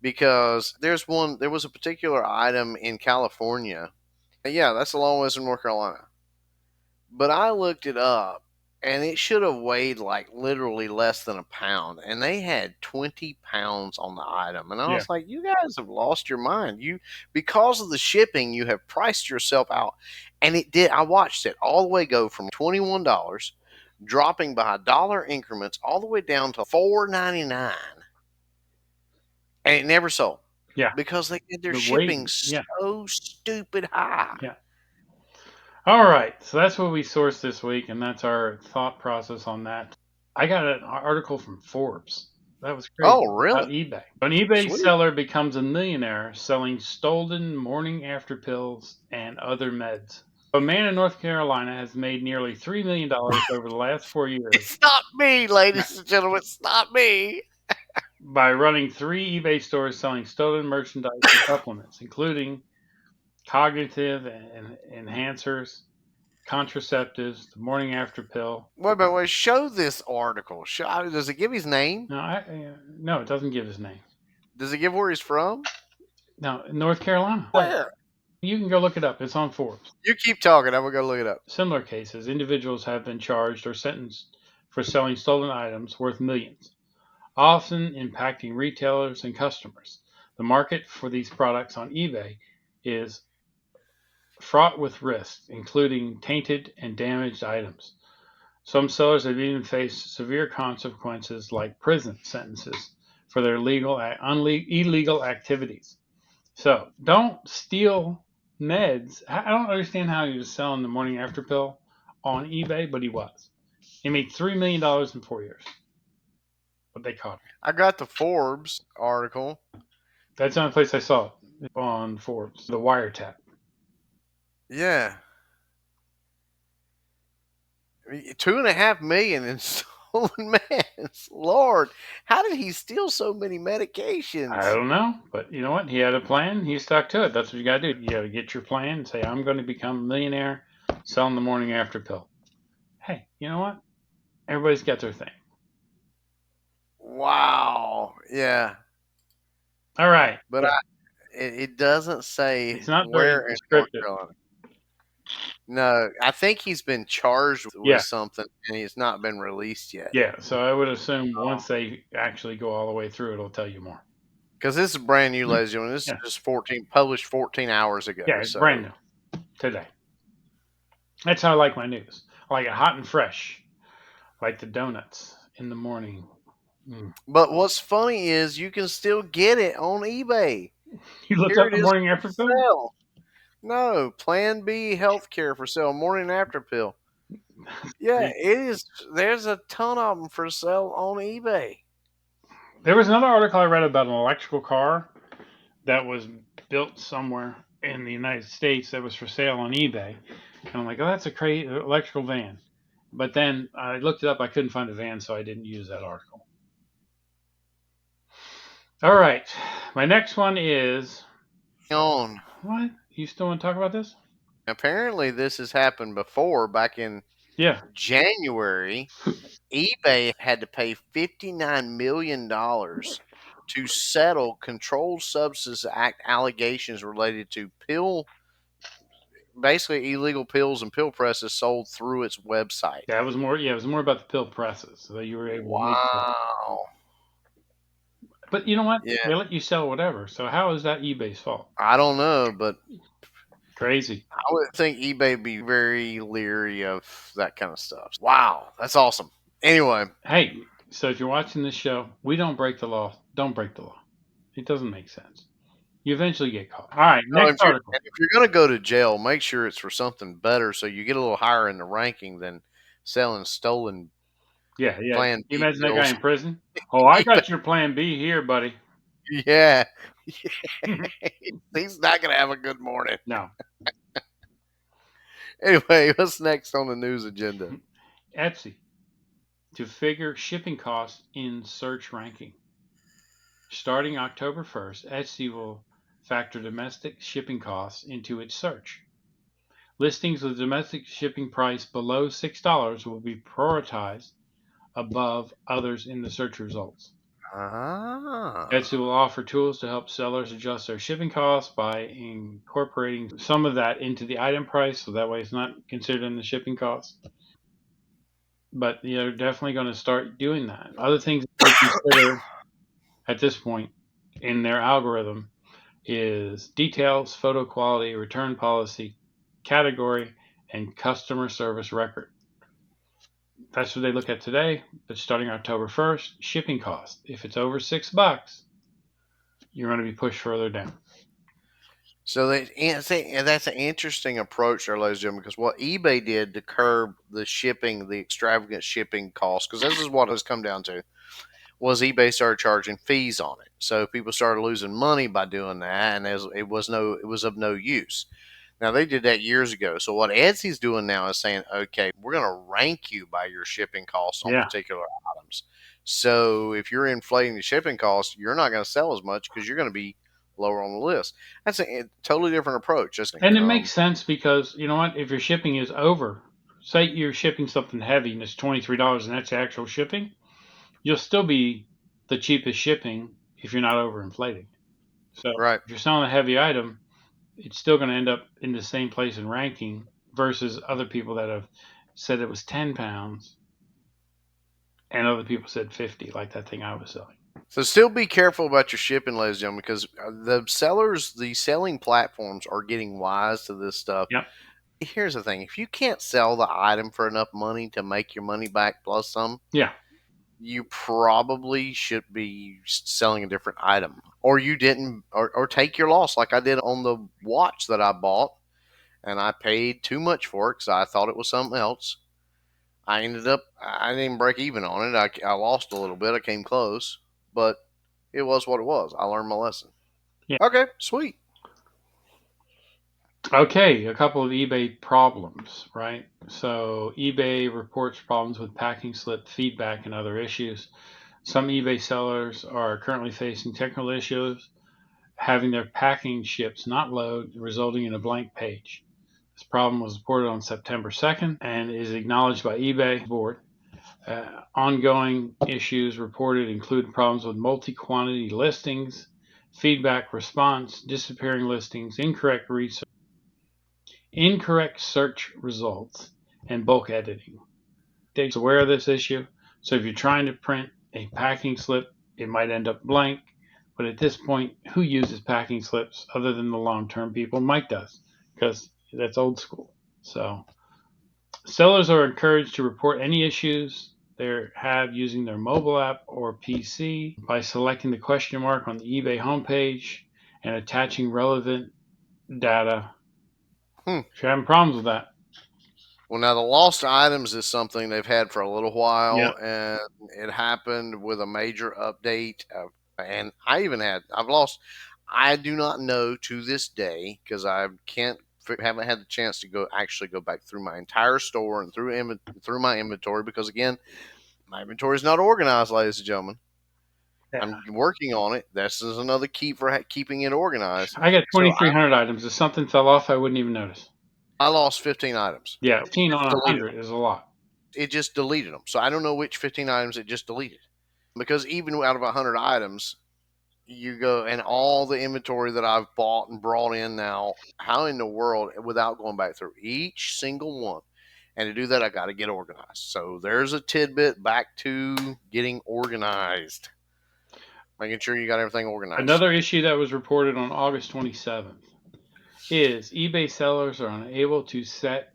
Because there was a particular item in California. Yeah, that's a long ways from North Carolina. But I looked it up, and it should have weighed like literally less than a pound, and they had 20 pounds on the item, and I Yeah, was like, "You guys have lost your mind. You because of the shipping, you have priced yourself out." And it did. I watched it all the way go from $21, dropping by $1 increments, all the way down to $4.99, and it never sold yeah. because they did their The weight. shipping Yeah, so stupid high. yeah. All right, so that's what we sourced this week, and that's our thought process on that. I got an article from Forbes. That was Oh, crazy really? about eBay. An eBay Sweet. seller becomes a millionaire selling stolen morning after pills and other meds. A man in North Carolina has made nearly $3 million over the last 4 years It's not me, ladies and gentlemen. It's not me. by running 3 eBay stores selling stolen merchandise and supplements, including cognitive and enhancers, contraceptives, the morning after pill. Wait. Show this article. Does it give his name? No, it doesn't give his name. Does it give where he's from? No, North Carolina. Where? You can go look it up. It's on Forbes. You keep talking. I'm gonna go look it up. Similar cases, individuals have been charged or sentenced for selling stolen items worth millions, often impacting retailers and customers. The market for these products on eBay is fraught with risks, including tainted and damaged items. Some sellers have even faced severe consequences like prison sentences for their illegal activities. So don't steal meds. I don't understand how he was selling the morning after pill on eBay, but he was. He made $3 million in 4 years, but they caught him. I got the Forbes article. That's the only place I saw it on Forbes. The wiretap. Yeah, 2.5 million in stolen meds. Lord, how did he steal so many I medications? don't know, but you know what? He had a plan. He stuck to it. That's what you got to do. You got to get your plan and say, I'm going to become a millionaire selling the morning after pill. Hey, you know what? Everybody's got their thing. Wow. Yeah, All right. but it doesn't say It's not very where in North descriptive. Carolina. No, I think he's been charged with Yeah. something and he's not been released yet. Yeah. So I would assume once they actually go all the way through, it'll tell you more. Because this is brand new, ladies and gentlemen. This is Yeah. just published 14 hours ago. Yeah. It's brand So new today. That's how I like my news. I like it hot and fresh, like the donuts in the morning. Mm. but what's funny is you can still get it on eBay. You looked Here up it the is morning for after pill? sale. No, Plan B healthcare for sale, morning after pill. Yeah, it is. There's a ton of them for sale on eBay. There was another article I read about an electrical car that was built somewhere in the United States that was for sale on eBay. And I'm like, oh, that's a crazy electrical van. But then I looked it up. I couldn't find a van, so I didn't use that article. All right. My next one is On. what? You still want to talk about this? Apparently, this has happened before. Back in Yeah. January, eBay had to pay $59 million to settle Controlled Substances Act allegations related to basically illegal pills and pill presses sold through its website. That was more. Yeah, it was more about the pill presses, so that you were able to make the. Wow. But you know what? Yeah, They let you sell whatever. So how is that eBay's fault? I don't know, but Crazy. I would think eBay would be very leery of that kind of stuff. Wow, that's awesome. Anyway, Hey, so if you're watching this show, we don't break the law. Don't break the law. It doesn't make sense. You eventually get caught. All right, no, next article. if you're going to go to jail, make sure it's for something better so you get a little higher in the ranking than selling stolen Yeah, yeah. Plan You B imagine that guy pills. in prison? Oh, I got your plan B here, buddy. Yeah. He's not going to have a good morning. No. Anyway, what's next on the news agenda? Etsy to figure shipping costs in search ranking. Starting October 1st, Etsy will factor domestic shipping costs into its search. Listings with domestic shipping price below $6 will be prioritized above others in the search results. Ah. Etsy will offer tools to help sellers adjust their shipping costs by incorporating some of that into the item price, so that way it's not considered in the shipping cost. But they're definitely going to start doing that. Other things that they consider at this point in their algorithm is details, photo quality, return policy, category, and customer service record. That's what they look at today. But starting October 1st, shipping cost. If it's over $6, you're going to be pushed further down. So that's an interesting approach there, ladies and gentlemen, because what eBay did to curb the shipping, the extravagant shipping costs, because this is what it's come down to, was eBay started charging fees on it. So people started losing money by doing that, and it was of no use. Now they did that years ago. So what Etsy's doing now is saying, okay, we're going to rank you by your shipping costs on Yeah. particular items. So if you're inflating the shipping costs, you're not going to sell as much because you're going to be lower on the list. That's a totally different approach. Just And it makes sense because you know what? If your shipping is over, say you're shipping something heavy and it's $23 and that's actual shipping, you'll still be the cheapest shipping if you're not overinflating. So right. if you're selling a heavy item, it's still going to end up in the same place in ranking versus other people that have said it was 10 pounds and other people said 50, like that thing I was selling. So still be careful about your shipping, ladies and gentlemen, because the selling platforms are getting wise to this stuff. Yep. Here's the thing: if you can't sell the item for enough money to make your money back plus some, Yeah. you probably should be selling a different item, or you didn't, or take your loss, like I did on the watch that I bought, and I paid too much for it because I thought it was something else. I didn't break even on it. I lost a little bit. I came close, but it was what it was. I learned my lesson. Yeah. Okay, sweet. Okay, a couple of eBay problems, right? So eBay reports problems with packing slip feedback and other issues. Some eBay sellers are currently facing technical issues, having their packing ships not load, resulting in a blank page. This problem was reported on September 2nd and is acknowledged by eBay board. Ongoing issues reported include problems with multi-quantity listings, feedback response, disappearing listings, incorrect search results, and bulk editing. Dave's aware of this issue, so if you're trying to print a packing slip, it might end up blank. But at this point, who uses packing slips other than the long-term people? Mike does, because that's old school. So sellers are encouraged to report any issues they have using their mobile app or PC by selecting the question mark on the eBay homepage and attaching relevant data. Hmm. If you're having problems with that, Well, now the lost items is something they've had for a little yeah, while, and it happened with a major update. And I've lost. I do not know to this day because I can't haven't had the chance to go back through my entire store and through my inventory because again, my inventory is not organized, ladies and gentlemen. yeah. I'm working on it. This is another key for keeping it organized. I got So 2,300 items. If something fell off, I wouldn't even notice. I lost 15 items. Yeah, 15 Just on deleted 100 is a lot. it just deleted them. So I don't know which 15 items it just deleted. Because even out of 100 items, you go and all the inventory that I've bought and brought in now, how in the world, without going back through each single one? And to do that, I got to get organized. So there's a tidbit back to getting organized, making sure you got everything organized. Another issue that was reported on August 27th is eBay sellers are unable to set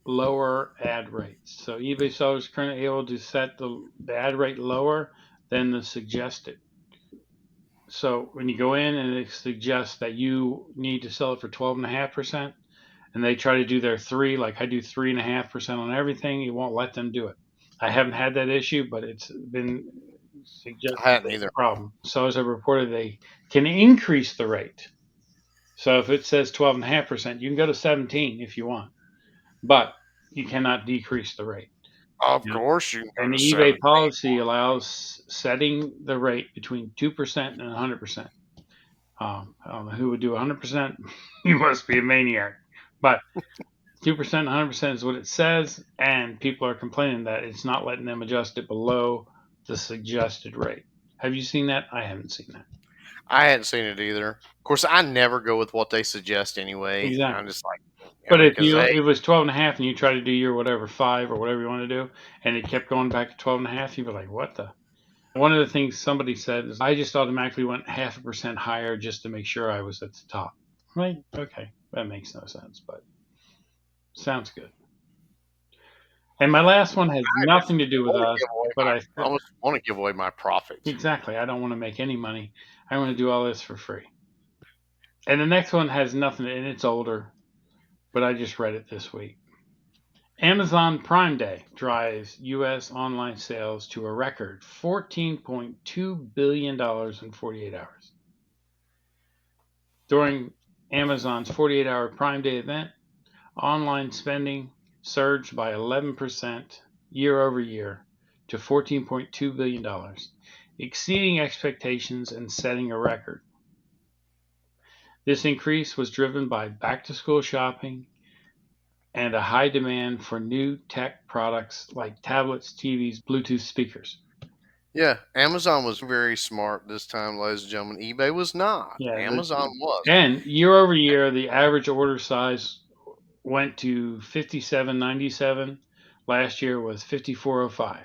lower ad rates. So eBay sellers are currently able to set the ad rate lower than the suggested. So when you go in and it suggests that you need to sell it for 12.5%, and they try to do their three, like I do 3.5% on everything, it won't let them do it. I haven't had that issue, but it's been I suggested hadn't as either. a problem. So as I reported, they can increase the rate. So if it says 12.5%, you can go to 17 if you want, but you cannot decrease the rate. Of You know? course, you can go And to the eBay 17. policy allows setting the rate between 2% and 100%. I don't know who would do 100%. You must be a maniac. But 2%, 100% is what it says, and people are complaining that it's not letting them adjust it below the suggested rate. Have you seen that? I haven't seen that. I hadn't seen it either. Of course, I never go with what they suggest anyway. I'm Exactly. just like, But if because you hey, it was 12 and a half and you try to do your whatever 5 or whatever you want to do, and it kept going back to 12 and a half, you'd be like, what the? One of the things somebody said is I just automatically went 0.5% higher just to make sure I was at the top. Right? Okay. That makes no sense, but sounds good. And my last one has I just nothing to do with want to us, give away but I almost want to give away my profits. exactly, I don't want to make any money. I want to do all this for free. And the next one has nothing, and it's older, but I just read it this week. Amazon Prime Day drives U.S. online sales to a record $14.2 billion in 48 hours. During Amazon's 48-hour Prime Day event, online spending surged by 11% year over year to $14.2 billion, exceeding expectations and setting a record. This increase was driven by back to school shopping and a high demand for new tech products like tablets, TVs, Bluetooth speakers. Yeah, Amazon was very smart this time, ladies and gentlemen. eBay was not. Yeah, Amazon was. and year over year, the average order size went to 57.97. Last year was 54.05.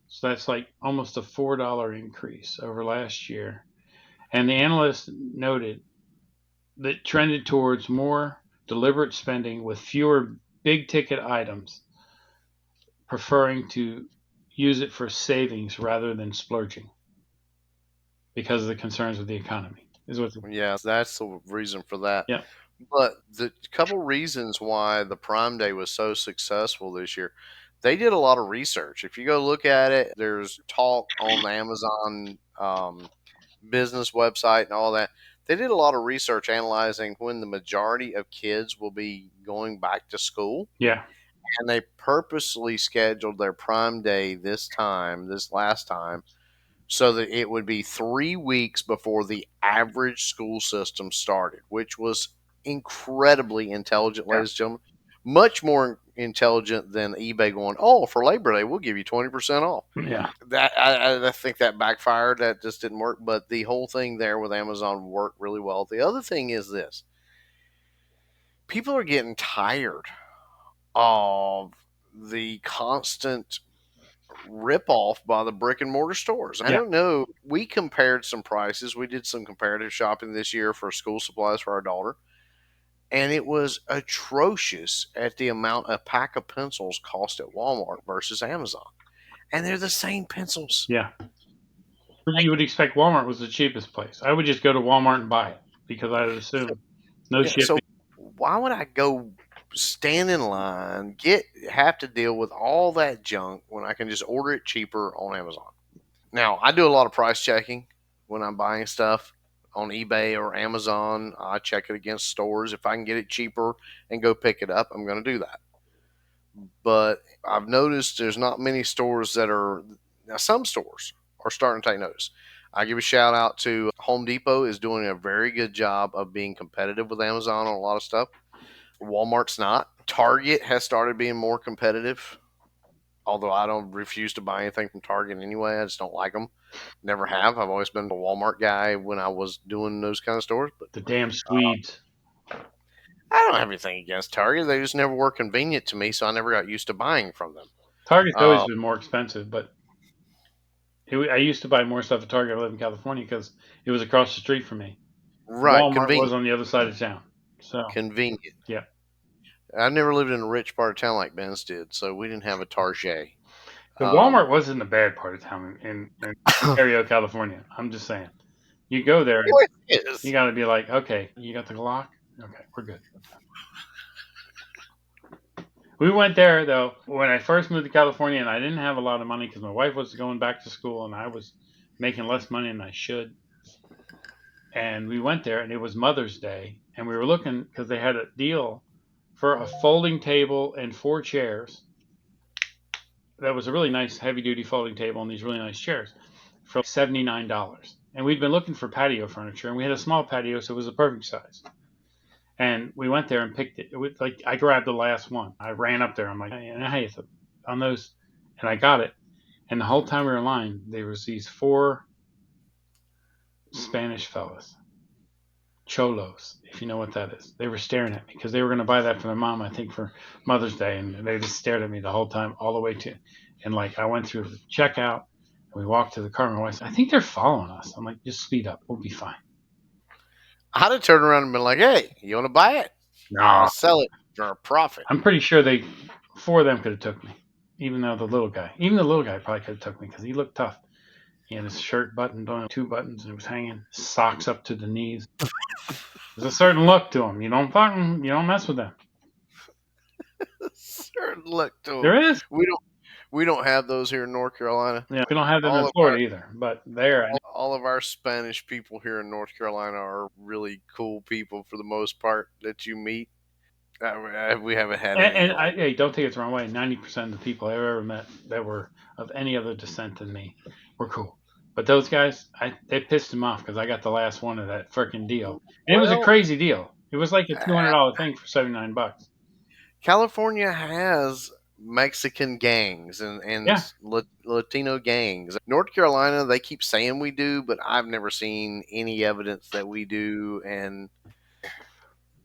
So that's like almost a $4 increase over last year. And the analyst noted that trended towards more deliberate spending with fewer big ticket items, preferring to use it for savings rather than splurging because of the concerns with the economy. Is what? Yeah, that's the reason for that. Yeah, But the couple reasons why the Prime Day was so successful this year, they did a lot of research. If you go look at it, there's talk on the Amazon business website and all that. They did a lot of research analyzing when the majority of kids will be going back to school, yeah, and they purposely scheduled their Prime Day this last time, so that it would be 3 weeks before the average school system started, which was incredibly intelligent, yeah, ladies and gentlemen. Much more intelligent than eBay going, oh, for Labor Day, we'll give you 20% off. yeah, I think that backfired. That just didn't work. But the whole thing there with Amazon worked really well. The other thing is this: people are getting tired of the constant rip off by the brick and mortar stores. I yeah, don't know. We compared some prices. We did some comparative shopping this year for school supplies for our daughter, and it was atrocious at the amount a pack of pencils cost at Walmart versus Amazon. And they're the same pencils. yeah. You would expect Walmart was the cheapest place. I would just go to Walmart and buy it because I would assume no Yeah, so shipping. why would I go stand in line, have to deal with all that junk when I can just order it cheaper on Amazon? Now, I do a lot of price checking when I'm buying stuff on eBay or Amazon. I check it against stores. If I can get it cheaper and go pick it up, I'm going to do that. But I've noticed there's not many stores that are, now some stores are starting to take notice. I give a shout out to Home Depot is doing a very good job of being competitive with Amazon on a lot of stuff. Walmart's not. Target has started being more competitive, although I don't refuse to buy anything from Target anyway. I just don't like them. Never have. I've always been a Walmart guy when I was doing those kind of stores. But The damn Swedes. I don't have anything against Target. They just never were convenient to me, so I never got used to buying from them. Target's always Uh, been more expensive, but I used to buy more stuff at Target. I live in California because it was across the street from me. right, Walmart was convenient. on the other side of town. So Convenient. yeah, I never lived in a rich part of town like Ben's did, so we didn't have a Target. the Um, Walmart wasn't a bad part of town in Ontario, California. I'm just saying. You go there, it you is. got to be like, okay, you got the Glock. Okay, we're good. We went there though when I first moved to California, and I didn't have a lot of money because my wife was going back to school, and I was making less money than I should. And we went there, and it was Mother's Day, and we were looking because they had a deal for a folding table and four chairs. That was a really nice heavy duty folding table and these really nice chairs for like $79. And we'd been looking for patio furniture, and we had a small patio, so it was the perfect size. And we went there and picked it. It was like I grabbed the last one. I ran up there. I'm like, hey, it's on those, and I got it. And the whole time we were in line, there was these four Spanish fellas, cholos, if you know what that is. They were staring at me because they were going to buy that for their mom, I think, for Mother's Day, and they just stared at me the whole time, all the way to, and like I went through the checkout, and we walked to the car, and my wife said, "I think they're following us." I'm like, "Just speed up, we'll be fine." I'd have turned around and been like, "Hey, you want to buy it? I'll No, sell it for a profit." I'm pretty sure four of them could have took me, even the little guy probably could have took me because he looked tough. He had his shirt buttoned on, two buttons, and it was hanging, socks up to the knees. There's a certain look to him. You don't mess with them. Certain look to them. There is. We don't we don't have those here in North Carolina. Yeah, we don't have them All in of Florida either, but there. all of our Spanish people here in North Carolina are really cool people for the most part that you meet. We haven't had any like. Hey, don't take it the wrong way. 90% of the people I've ever met that were of any other descent than me were cool. But those guys, they pissed him off because I got the last one of that freaking deal, and it was a Well, crazy deal. It was like a $200 thing for $79. California has Mexican gangs and Yeah, Latino gangs. North Carolina, they keep saying we do, but I've never seen any evidence that we do. And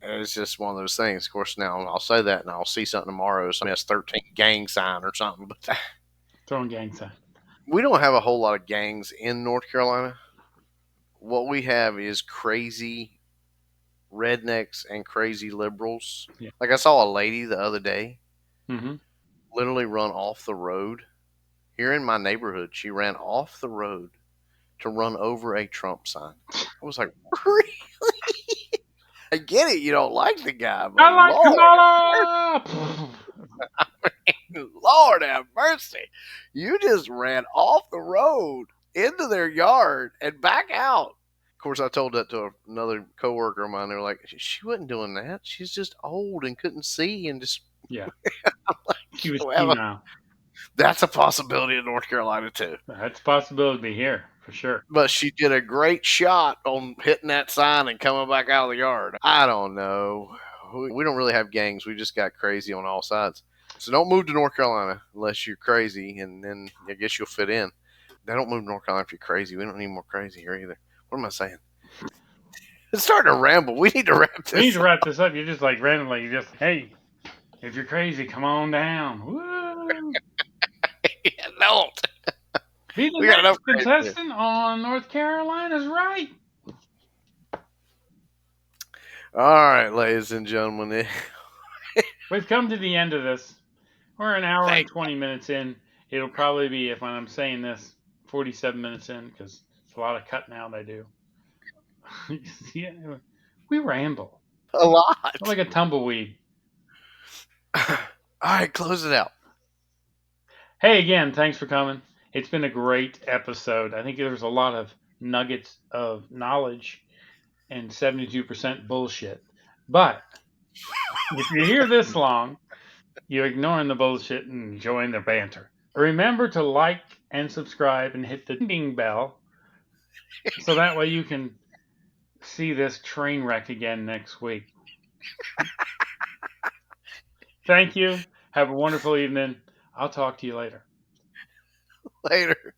it's just one of those things. Of course, now I'll say that and I'll see something tomorrow. Somebody has 13 gang sign or something. But throwing gang sign. we don't have a whole lot of gangs in North Carolina. What we have is crazy rednecks and crazy liberals. Yeah. Like I saw a lady the other day Mm-hmm. literally run off the road here in my neighborhood. She ran off the road to run over a Trump sign. I was like, really? I get it. You don't like the guy, but I like Lord, Kamala. Lord have mercy. You just ran off the road into their yard and back out. Of course, I told that to another coworker of mine. They were like, she wasn't doing that. She's just old and couldn't see and just. Yeah, I'm like, she was well, senile. that's a possibility in North Carolina too. That's a possibility here for sure. But she did a great shot on hitting that sign and coming back out of the yard. I don't know. We don't really have gangs. We just got crazy on all sides. So don't move to North Carolina unless you're crazy, and then I guess you'll fit in. They don't move to North Carolina if you're crazy. We don't need more crazy here either. What am I saying? It's starting to ramble. We need to wrap We need this to up. wrap this up. You're just like randomly, you just, hey, if you're crazy, come on down. Woo! Don't. Be the We got enough next crazy. contestant on North Carolina's Right. All right, ladies and gentlemen. We've come to the end of this. We're an hour and Thank 20 minutes in. It'll probably be, if I'm saying this, 47 minutes in because it's a lot of cutting out I do. Yeah, we ramble. a We're lot. like a tumbleweed. All right, close it out. Hey, again, thanks for coming. It's been a great episode. I think there's a lot of nuggets of knowledge and 72% bullshit. But if you're here this long, you're ignoring the bullshit and enjoying the banter. Remember to like and subscribe and hit the ding ding bell so that way you can see this train wreck again next week. Thank you. Have a wonderful evening. I'll talk to you later. Later.